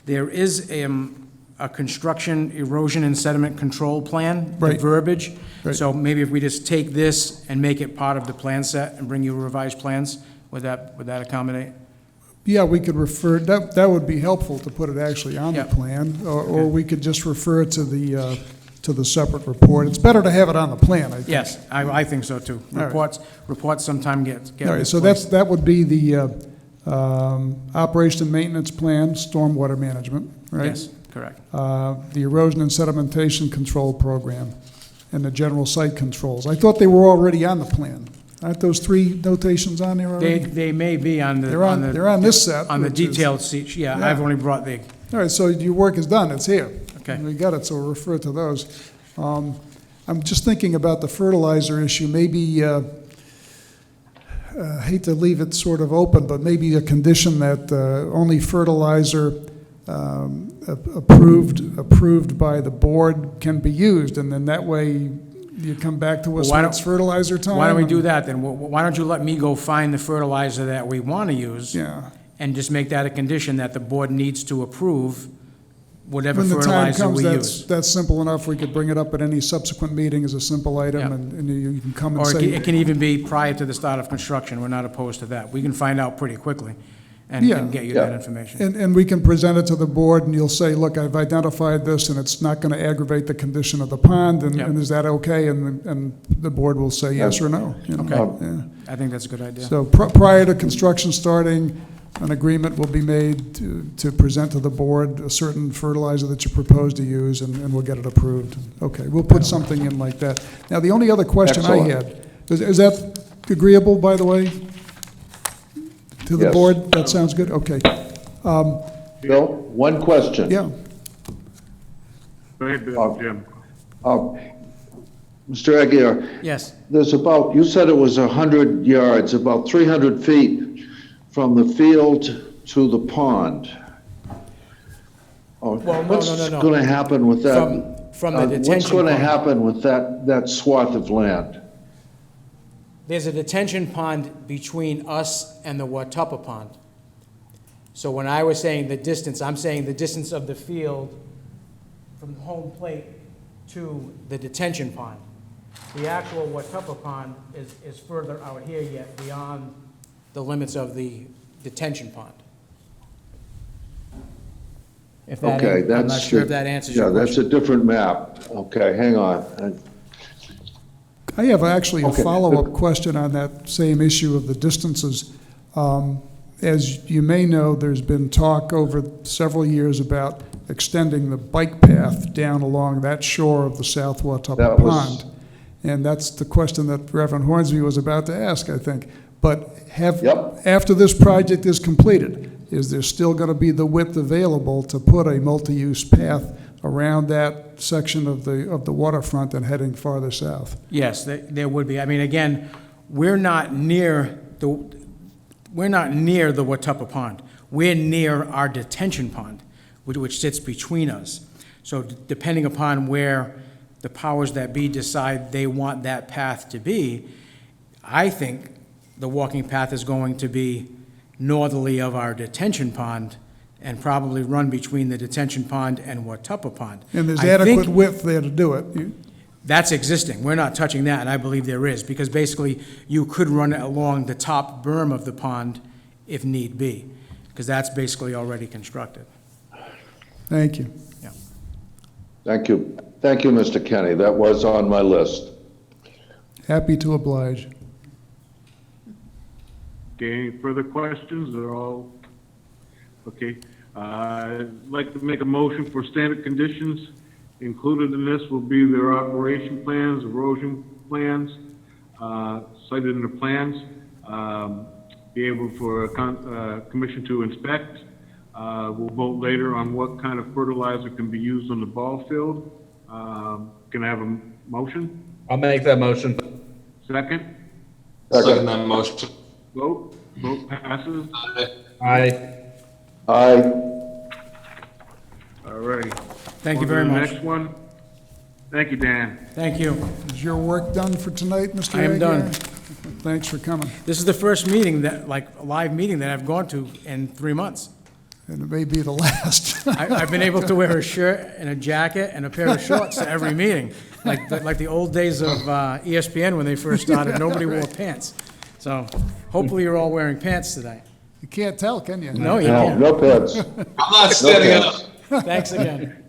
there is a construction erosion and sediment control plan, the Right. verbiage. Right. So maybe if we just take this and make it part of the plan set and bring you revised plans, would that accommodate? Yeah, we could refer, that would be helpful to put it actually on the Yeah. plan, or we could just refer it to the separate report. It's better to have it on the plan, I think. Yes, I think so too. All right. Reports sometime get All right, so misplaced. that would be the operation and maintenance plan, stormwater management, right? Yes, correct. The erosion and sedimentation control program, and the general site controls. I thought they were already on the plan. Aren't those three notations on there already? They may be on the. They're on this set. On the which is- detailed sheet, yeah, Yeah. I've only brought the, All right, so your work is done, it's here. Okay. We got it, so we'll refer to those. I'm just thinking about the fertilizer issue, maybe, hate to leave it sort of open, but maybe a condition that only fertilizer approved by the board can be used, and then that way you come back to us Well, why when don't- it's fertilizer time. why don't we do and- that then? Why don't you let me go find the fertilizer that we want to use? Yeah. And just make that a condition that the board needs to approve whatever When the time fertilizer comes, we that's, use. that's simple enough. We could bring it up at any subsequent meeting as a simple item, Yeah. and you can come and Or say. it can even be prior to the start of construction, we're not opposed to that. We can find out pretty quickly and Yeah. get you that Yeah. information. And we can present it to the board, and you'll say, look, I've identified this, and it's not going to aggravate the condition of the pond, and Yeah. and is that okay? And the board will say yes or no. you know? Okay. Yeah. I think that's a good idea. So prior to construction starting, an agreement will be made to present to the board a certain fertilizer that you propose to use, and we'll get it approved. Okay, we'll put something in like that. Now, the only other question I Excellent. had, is that agreeable, by the way, to the Yes. board? That sounds good? Okay. Bill, one question. Yeah. Go ahead, Bill, Jim. Mr. Aguirre, Yes, there's about, you said it was 100 yards, about 300 feet from the field to the pond. Well, no, What's no, no, no. going to happen with that? From the What's detention going to pond. happen with that swath of land? There's a detention pond between us and the Watuppa Pond. So when I was saying the distance, I'm saying the distance of the field from home plate to the detention pond. The actual Watuppa Pond is further out here yet, beyond the limits of the detention pond. If that, Okay, I'm not that's. sure if that answers your Yeah, that's question. a different map. Okay, hang on. I have actually a Okay. follow-up question on that same issue of the distances. As you may know, there's been talk over several years about extending the bike path down along that shore of the South Watuppa That was- Pond. And that's the question that Reverend Hornsby was about to ask, I think. But Yep. after this project is completed, is there still going to be the width available to put a multi-use path around that section of the waterfront and heading farther south? Yes, there would be. I mean, again, we're not near the Watuppa Pond. We're near our detention pond, which sits between us. So depending upon where the powers that be decide they want that path to be, I think the walking path is going to be northerly of our detention pond and probably run between the detention pond and Watuppa Pond. And there's I think- adequate width there to do it. That's existing. We're not touching that, and I believe there is, because basically you could run it along the top berm of the pond if need be, because that's basically already constructed. Thank you. Thank you. Thank you, Mr. Kenny. That was on my list. Happy to oblige. Okay, any further questions? They're all, okay. I'd like to make a motion for standard conditions. Included in this will be their operation plans, erosion plans, cited in the plans, be able for commission to inspect. We'll vote later on what kind of fertilizer can be used on the ball field. Can I have a motion? I'll make that motion. Second? Second that motion. Vote? Vote passes? Aye. Aye. All right. Thank you On to very the much. Next one. Thank you, Dan. Thank you. Is your work done for tonight, Mr. I am Aguirre? done. Thanks for coming. This is the first meeting that, like, a live meeting that I've gone to in 3 months. And it may be the last. I've been able to wear a shirt and a jacket and a pair of shorts to every meeting, like the old days of ESPN when they first started, nobody wore pants. So hopefully you're all wearing pants today. You can't tell, can you? No, you No, can't. no pets. I'm not standing pants. up. Thanks again.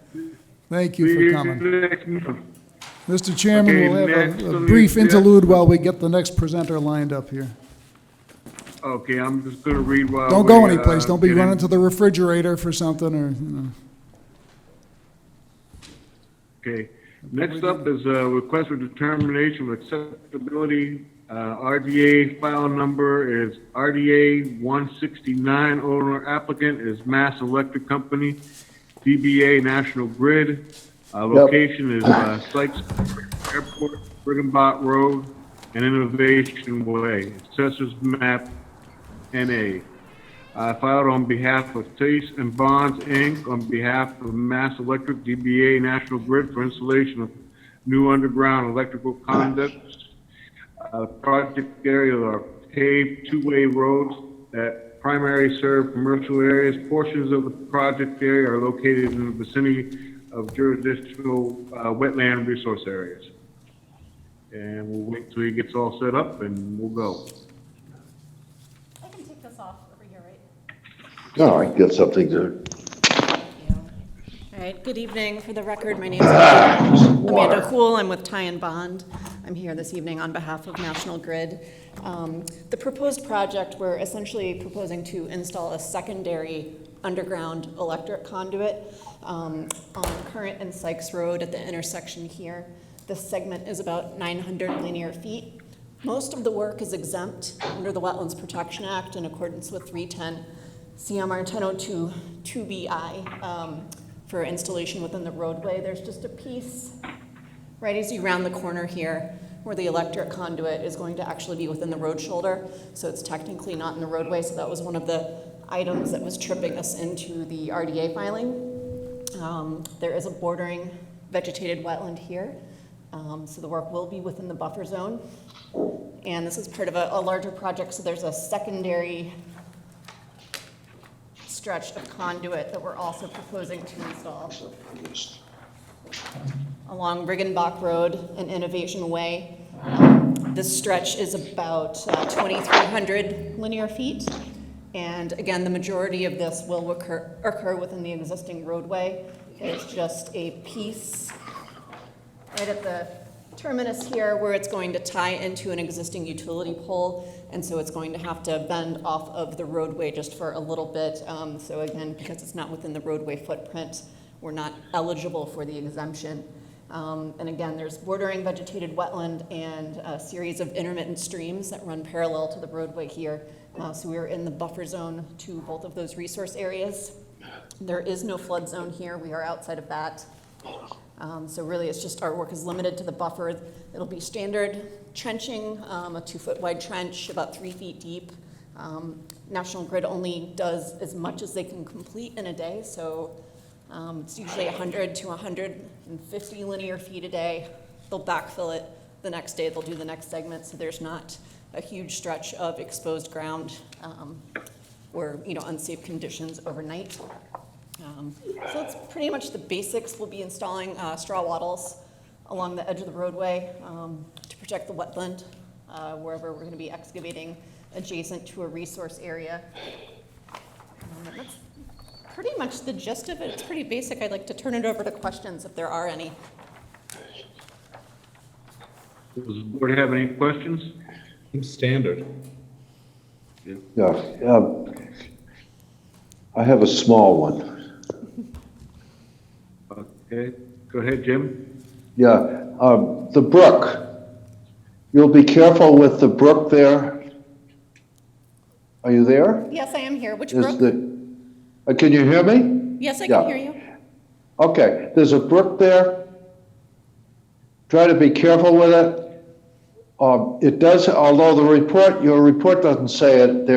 Thank you See for you coming. next month. Mr. Chairman, Okay, we'll have next a on the brief agenda- interlude while we get the next presenter lined up here. Okay, I'm just gonna read while. Don't go we, anyplace, don't be get in. running to the refrigerator for something or, you know. Okay, next up is a request for determination of acceptability. RDA file number is RDA 169. Owner applicant is Mass Electric Company, DBA National Grid. Location is Sykes Airport, Brigham Road, and Innovation Way. Assessors map NA. Filed on behalf of Chase and Bonds, Inc., on behalf of Mass Electric, DBA National Grid for installation of new underground electrical conduits. Project areas are paved two-way roads that primarily serve commercial areas. Portions of the project area are located in the vicinity of jurisdictional wetland resource areas. And we'll wait till he gets all set up and we'll go. I can take this off over here, right? No, I get something to, Thank you. All right, good evening. For the record, my name is Amanda Cool. I'm with Ty and Bond. I'm here this evening on behalf of National Grid. The proposed project, we're essentially proposing to install a secondary underground electric conduit on Current and Sykes Road at the intersection here. This segment is about 900 linear feet. Most of the work is exempt under the Wetlands Protection Act in accordance with 310 CMR 1002 2BI for installation within the roadway. There's just a piece right as you round the corner here where the electric conduit is going to actually be within the road shoulder. So it's technically not in the roadway. So that was one of the items that was tripping us into the RDA filing. There is a bordering vegetated wetland here. So the work will be within the buffer zone. And this is part of a larger project. So there's a secondary stretch of conduit that we're also proposing to install along Riggenbach Road and Innovation Way. This stretch is about 2,300 linear feet. And again, the majority of this will occur within the existing roadway. There's just a piece right at the terminus here where it's going to tie into an existing utility pole. And so it's going to have to bend off of the roadway just for a little bit. So again, because it's not within the roadway footprint, we're not eligible for the exemption. And again, there's bordering vegetated wetland and a series of intermittent streams that run parallel to the roadway here. So we're in the buffer zone to both of those resource areas. There is no flood zone here. We are outside of that. So really it's just our work is limited to the buffer. It'll be standard trenching, a 2-foot wide trench, about 3 feet deep. National Grid only does as much as they can complete in a day. So it's usually 100 to 150 linear feet a day. They'll backfill it the next day. They'll do the next segment. So there's not a huge stretch of exposed ground or unsafe conditions overnight. So it's pretty much the basics. We'll be installing straw wattles along the edge of the roadway to protect the wetland wherever we're going to be excavating adjacent to a resource area. That's pretty much the gist of it. It's pretty basic. I'd like to turn it over to questions if there are any. Does the board have any questions? Standard. yeah. I have a small one. Okay, go ahead, Jim. Yeah, the brook. you'll be careful with the brook there. Are you there? Yes, I am here. Which Is brook? can you hear me? Yes, I Yeah. can hear you. Okay, there's a brook there. Try to be careful with it. It does, although your report doesn't say it,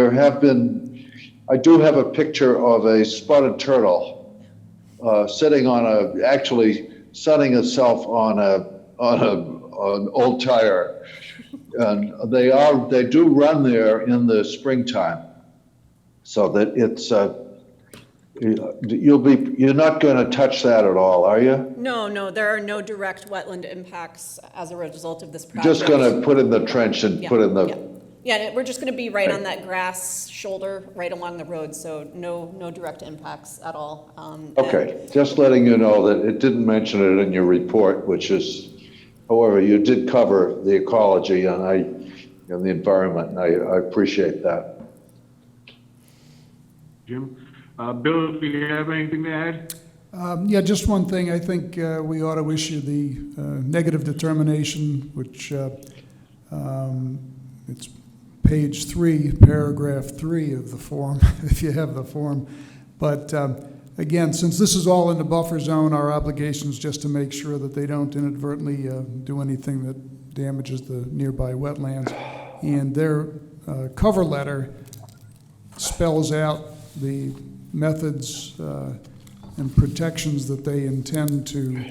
I do have a picture of a spotted turtle sitting actually sunning itself on an old tire. And they do run there in the springtime. So that it's, you're not going to touch that at all, are you? No, there are no direct wetland impacts as a result of this project. Just going to put in the trench and put in the, Yeah, we're just gonna be right on that grass shoulder, right along the road, so no direct impacts at all. okay, just letting you know that it didn't mention it in your report, which is, however, you did cover the ecology and the environment, and I appreciate that. Jim? Bill, do you have anything to add? Yeah, just one thing. I think we ought to issue the negative determination, which it's page 3, paragraph 3 of the form, if you have the form. But again, since this is all in the buffer zone, our obligation is just to make sure that they don't inadvertently do anything that damages the nearby wetlands. And their cover letter spells out the methods and protections that they intend to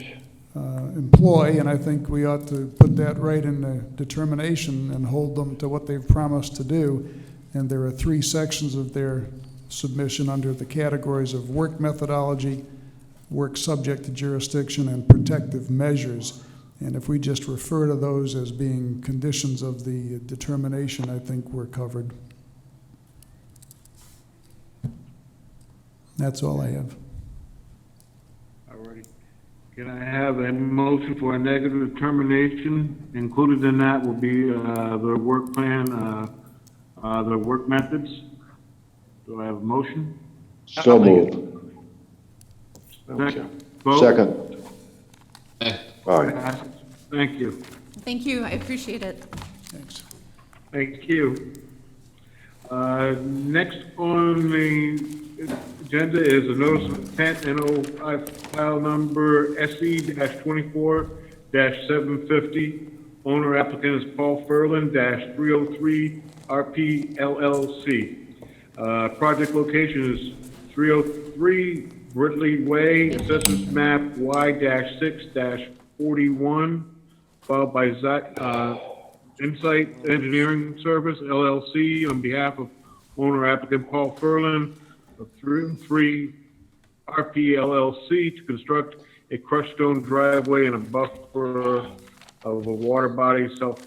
employ, and I think we ought to put that right in the determination and hold them to what they've promised to do. And there are 3 sections of their submission under the categories of work methodology, work subject to jurisdiction, and protective measures. And if we just refer to those as being conditions of the determination, I think we're covered. That's all I have. Alrighty. Can I have a motion for a negative determination? Included in that will be the work plan, the work methods. Do I have a motion? So moved. Vote? Second. All right. Thank you. Thank you, I appreciate it. Thanks. Thank you. Next on the agenda is a notice of intent, NO file number SE-24-750. Owner applicant is Paul Furlan, -303 RP LLC. Project location is 303 Britley Way, Assessors Map Y-6-41, filed by Insight Engineering Service LLC on behalf of owner applicant Paul Furlan of 303 RP LLC to construct a crushed stone driveway and a buffer of a water body self.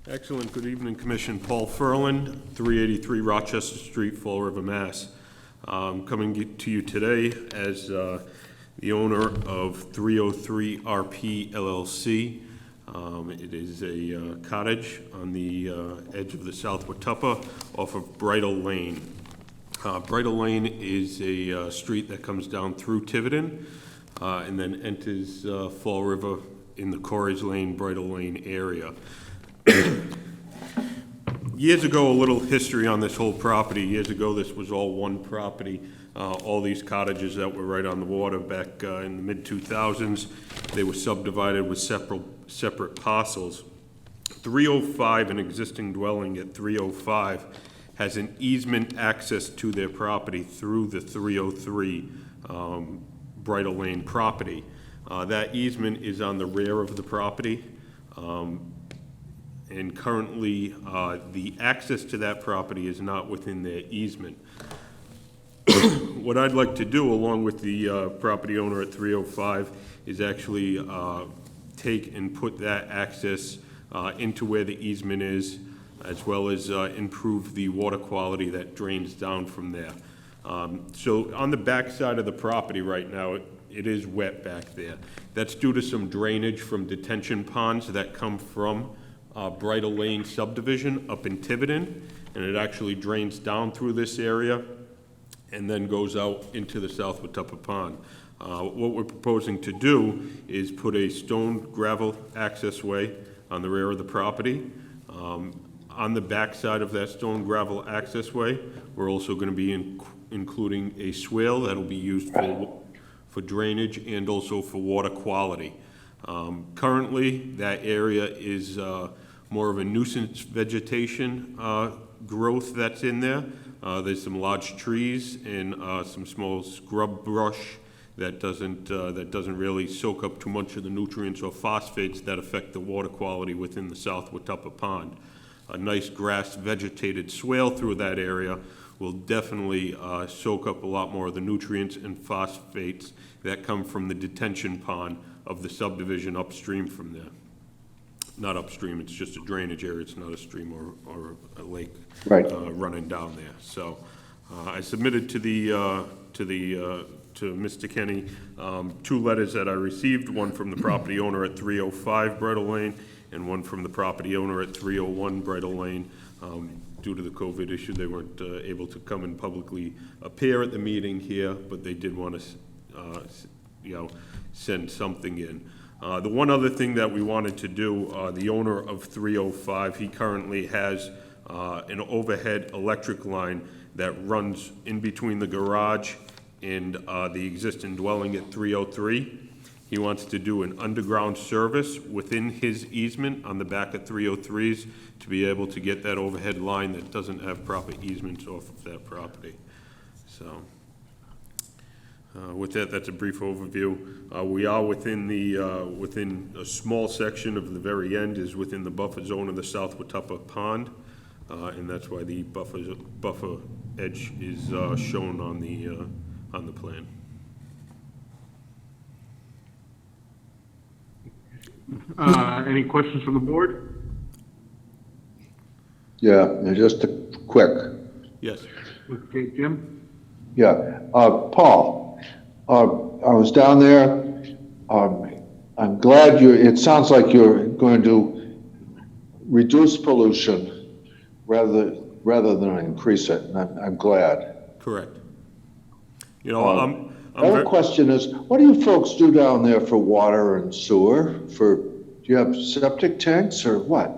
Excellent. Good evening, Commission. Paul Furlan, 383 Rochester Street, Fall River, Mass. Coming to you today as the owner of 303 RP LLC. It is a cottage on the edge of the South Watuppa off of Bridle Lane. Bridle Lane is a street that comes down through Tiverton and then enters Fall River in the Corey's Lane, Bridle Lane area. Years ago, a little history on this whole property. Years ago, this was all one property. All these cottages that were right on the water back in the mid-2000s, they were subdivided with separate parcels. 305, an existing dwelling at 305, has an easement access to their property through the 303 Bridle Lane property. That easement is on the rear of the property. And currently, the access to that property is not within their easement. What I'd like to do, along with the property owner at 305, is actually take and put that access into where the easement is, as well as improve the water quality that drains down from there. So on the back side of the property right now, it is wet back there. That's due to some drainage from detention ponds that come from Bridle Lane subdivision up in Tiverton, and it actually drains down through this area and then goes out into the South Watuppa Pond. What we're proposing to do is put a stone gravel access way on the rear of the property. On the backside of that stone gravel access way, we're also going to be including a swale that'll be used for drainage and also for water quality. Currently, that area is more of a nuisance vegetation growth that's in there. There's some large trees and some small scrub brush that doesn't really soak up too much of the nutrients or phosphates that affect the water quality within the South Watuppa Pond. A nice grass vegetated swale through that area will definitely soak up a lot more of the nutrients and phosphates that come from the detention pond of the subdivision upstream from there. Not upstream, it's just a drainage area, it's not a stream or a lake running down there. So I submitted to Mr. Kenny 2 letters that I received, one from the property owner at 305 Bridle Lane and one from the property owner at 301 Bridle Lane. Due to the COVID issue, they weren't able to come and publicly appear at the meeting here, but they did want to, send something in. The one other thing that we wanted to do, the owner of 305, he currently has an overhead electric line that runs in between the garage and the existing dwelling at 303. He wants to do an underground service within his easement on the back of 303s to be able to get that overhead line that doesn't have proper easements off of that property. So with that, that's a brief overview. We are within a small section of the very end is within the buffer zone of the South Watuppa Pond, and that's why the buffer edge is shown on the plan. Any questions from the board? Yeah, just a quick. Yes. Okay, Jim? Yeah, Paul, I was down there. I'm glad it sounds like you're going to reduce pollution rather than increase it, and I'm glad. Correct. You know, Another question is, what do you folks do down there for water and sewer? Do you have septic tanks or what?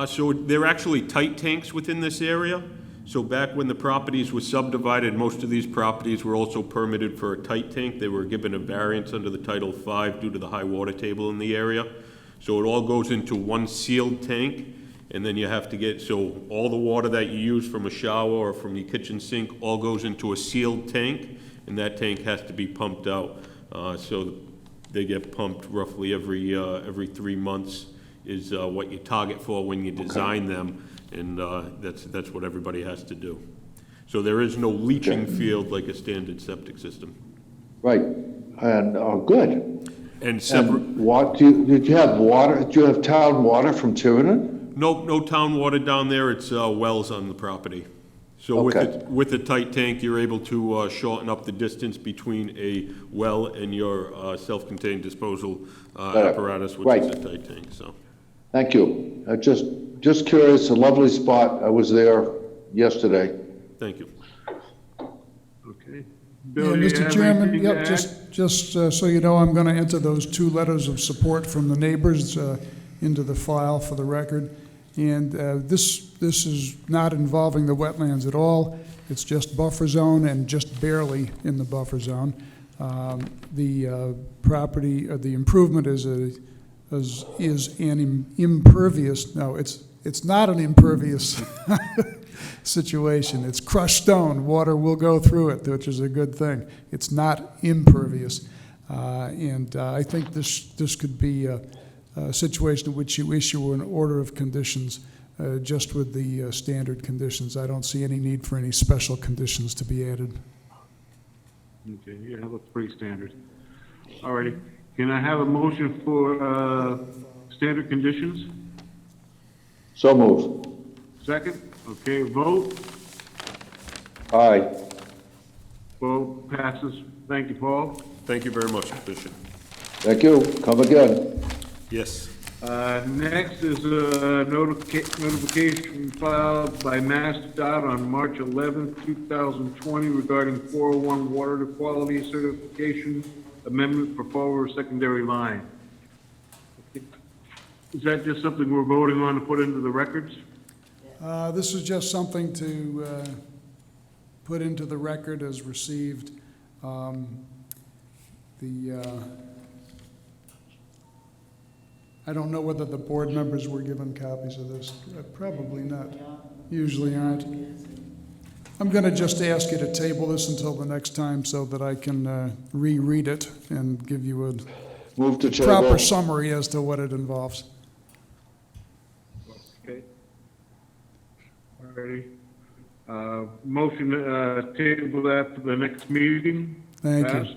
So they're actually tight tanks within this area. So back when the properties were subdivided, most of these properties were also permitted for a tight tank. They were given a variance under the Title V due to the high water table in the area. So it all goes into one sealed tank, and then you have to get, so all the water that you use from a shower or from your kitchen sink all goes into a sealed tank, and that tank has to be pumped out. So they get pumped roughly every 3 months is what you target for when you design them, and that's what everybody has to do. So there is no leaching field like a standard septic system. Right, and good. And separate. And what did you have water? Do you have town water from Tiernan? No town water down there. It's wells on the property. So with a tight tank, you're able to shorten up the distance between a well and your self-contained disposal apparatus, which is a tight tank. So. Thank you. Just curious. A lovely spot. I was there yesterday. Thank you. Okay. Yeah, Bill, do you Mr. have Chairman, anything to yep, add? just so you know, I'm going to enter those 2 letters of support from the neighbors into the file for the record. And this is not involving the wetlands at all. It's just buffer zone and just barely in the buffer zone. The property, the improvement is an impervious. No, it's not an impervious situation. It's crushed stone. Water will go through it, which is a good thing. It's not impervious, and I think this could be a situation in which you issue an order of conditions just with the standard conditions. I don't see any need for any special conditions to be added. Okay, yeah, that looks pretty standard. All righty. Can I have a motion for standard conditions? So move. Second? Okay, vote. Aye. Vote passes. Thank you, Paul. Thank you very much, Commissioner. Thank you. Come again. Yes. Next is a notification filed by MassDOT on March 11th, 2020 regarding 401 water quality certification amendment for Fall River secondary line. Is that just something we're voting on to put into the records? This is just something to put into the record as received. I don't know whether the board members were given copies of this. Probably not. Usually aren't. I'm going to just ask you to table this until the next time so that I can reread it and give you a Move to proper table. summary as to what it involves. Okay. Alrighty. Motion to table that for the next meeting. Thank you. Passed.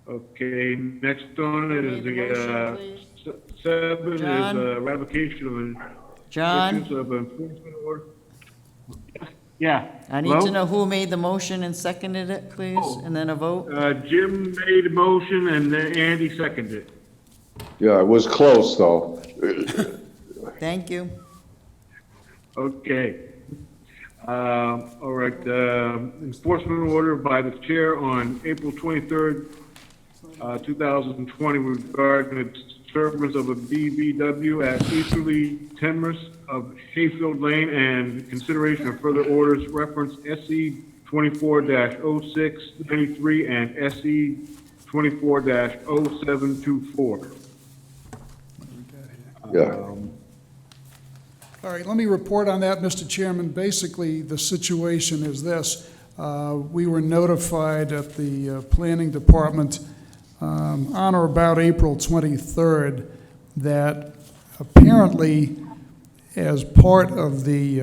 Okay, next on it is the, 7 is John? ratification of John, issuance of enforcement order. Yeah. I need to know who made the motion and seconded it, please, and then a vote. Jim made a motion and then Andy seconded it. Yeah, it was close, though. Thank you. Okay. All right, enforcement order by the chair on April 23rd, 2020 regarding the disturbance of a BBW at Easterly Timbers of Hayfield Lane and consideration of further orders reference SE 24-0693 and SE 24-0724. Yeah. All right, let me report on that, Mr. Chairman. Basically, the situation is this. We were notified at the Planning Department on or about April 23rd that apparently as part of the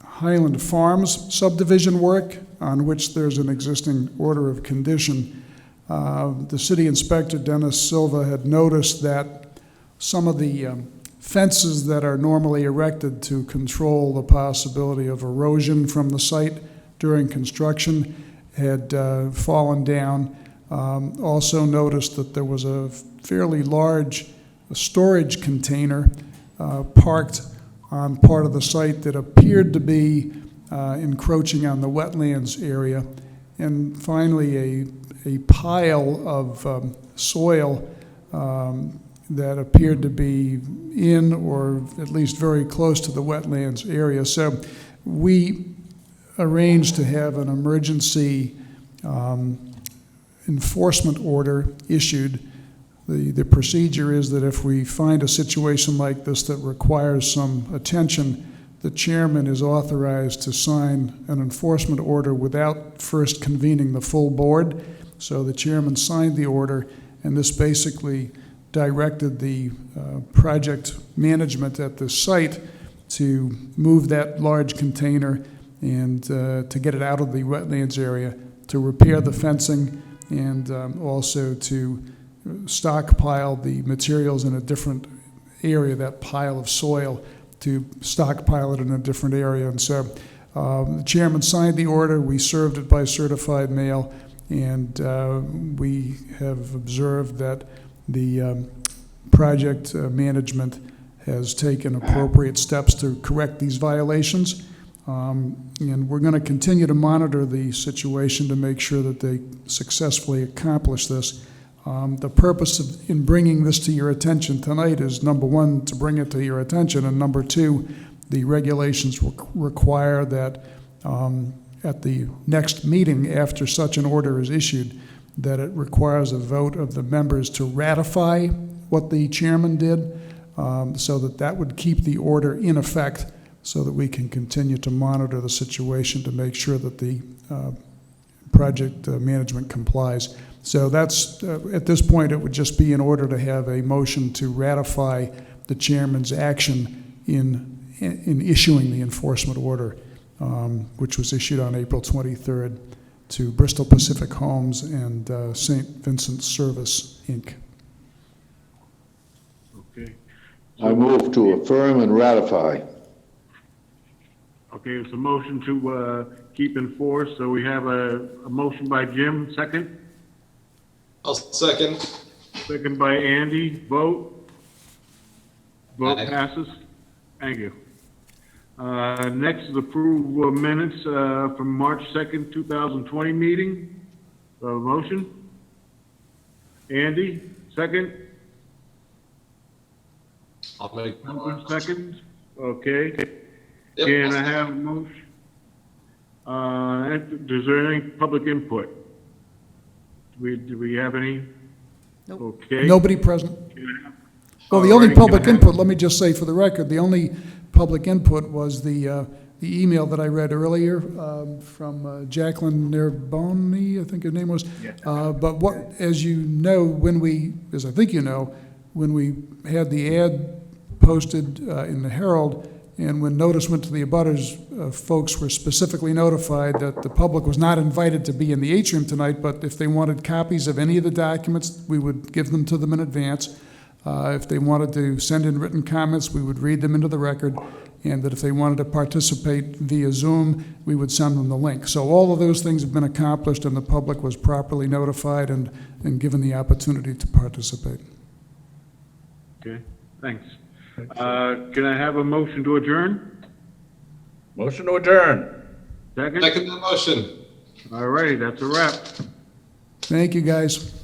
Highland Farms subdivision work, on which there's an existing order of condition, the city inspector, Dennis Silva, had noticed that some of the fences that are normally erected to control the possibility of erosion from the site during construction had fallen down. Also noticed that there was a fairly large storage container parked on part of the site that appeared to be encroaching on the wetlands area. And finally, a pile of soil that appeared to be in or at least very close to the wetlands area. So we arranged to have an emergency enforcement order issued. The procedure is that if we find a situation like this that requires some attention, the chairman is authorized to sign an enforcement order without first convening the full board. So the chairman signed the order, and this basically directed the project management at the site to move that large container and to get it out of the wetlands area, to repair the fencing, and also to stockpile the materials in a different area, that pile of soil, to stockpile it in a different area. And so the chairman signed the order, we served it by certified mail, and we have observed that the project management has taken appropriate steps to correct these violations. And we're going to continue to monitor the situation to make sure that they successfully accomplish this. The purpose in bringing this to your attention tonight is, number one, to bring it to your attention, and number two, the regulations require that at the next meeting after such an order is issued, that it requires a vote of the members to ratify what the chairman did, so that would keep the order in effect, so that we can continue to monitor the situation to make sure that the project management complies. So that's, at this point, it would just be in order to have a motion to ratify the chairman's action in issuing the enforcement order, which was issued on April 23rd to Bristol Pacific Homes and St. Vincent Service, Inc. Okay. I move to affirm and ratify. Okay, it's a motion to keep in force. So we have a motion by Jim, second. I'll second. Second by Andy. Vote. Vote Aye. passes. Thank you. Next is approval of minutes from March 2nd, 2020 meeting. Motion? Andy, second? I'll make. Second? Okay. Yep. Can I have a motion? Is there any public input? Do we have any? Nope. Okay. Nobody present. Well, the All only right, can I public have- input, let me just say for the record, the only public input was the email that I read earlier from Jacqueline Nerboni, I think her name was. But what, as you know, as I think you know, when we had the ad posted in the Herald, and when notice went to the abutters, folks were specifically notified that the public was not invited to be in the atrium tonight, but if they wanted copies of any of the documents, we would give them to them in advance. If they wanted to send in written comments, we would read them into the record, and that if they wanted to participate via Zoom, we would send them the link. So all of those things have been accomplished, and the public was properly notified and given the opportunity to participate. Okay, thanks. Can I have a motion to adjourn? Motion to adjourn. Second? Second the motion. All righty, that's a wrap. Thank you, guys.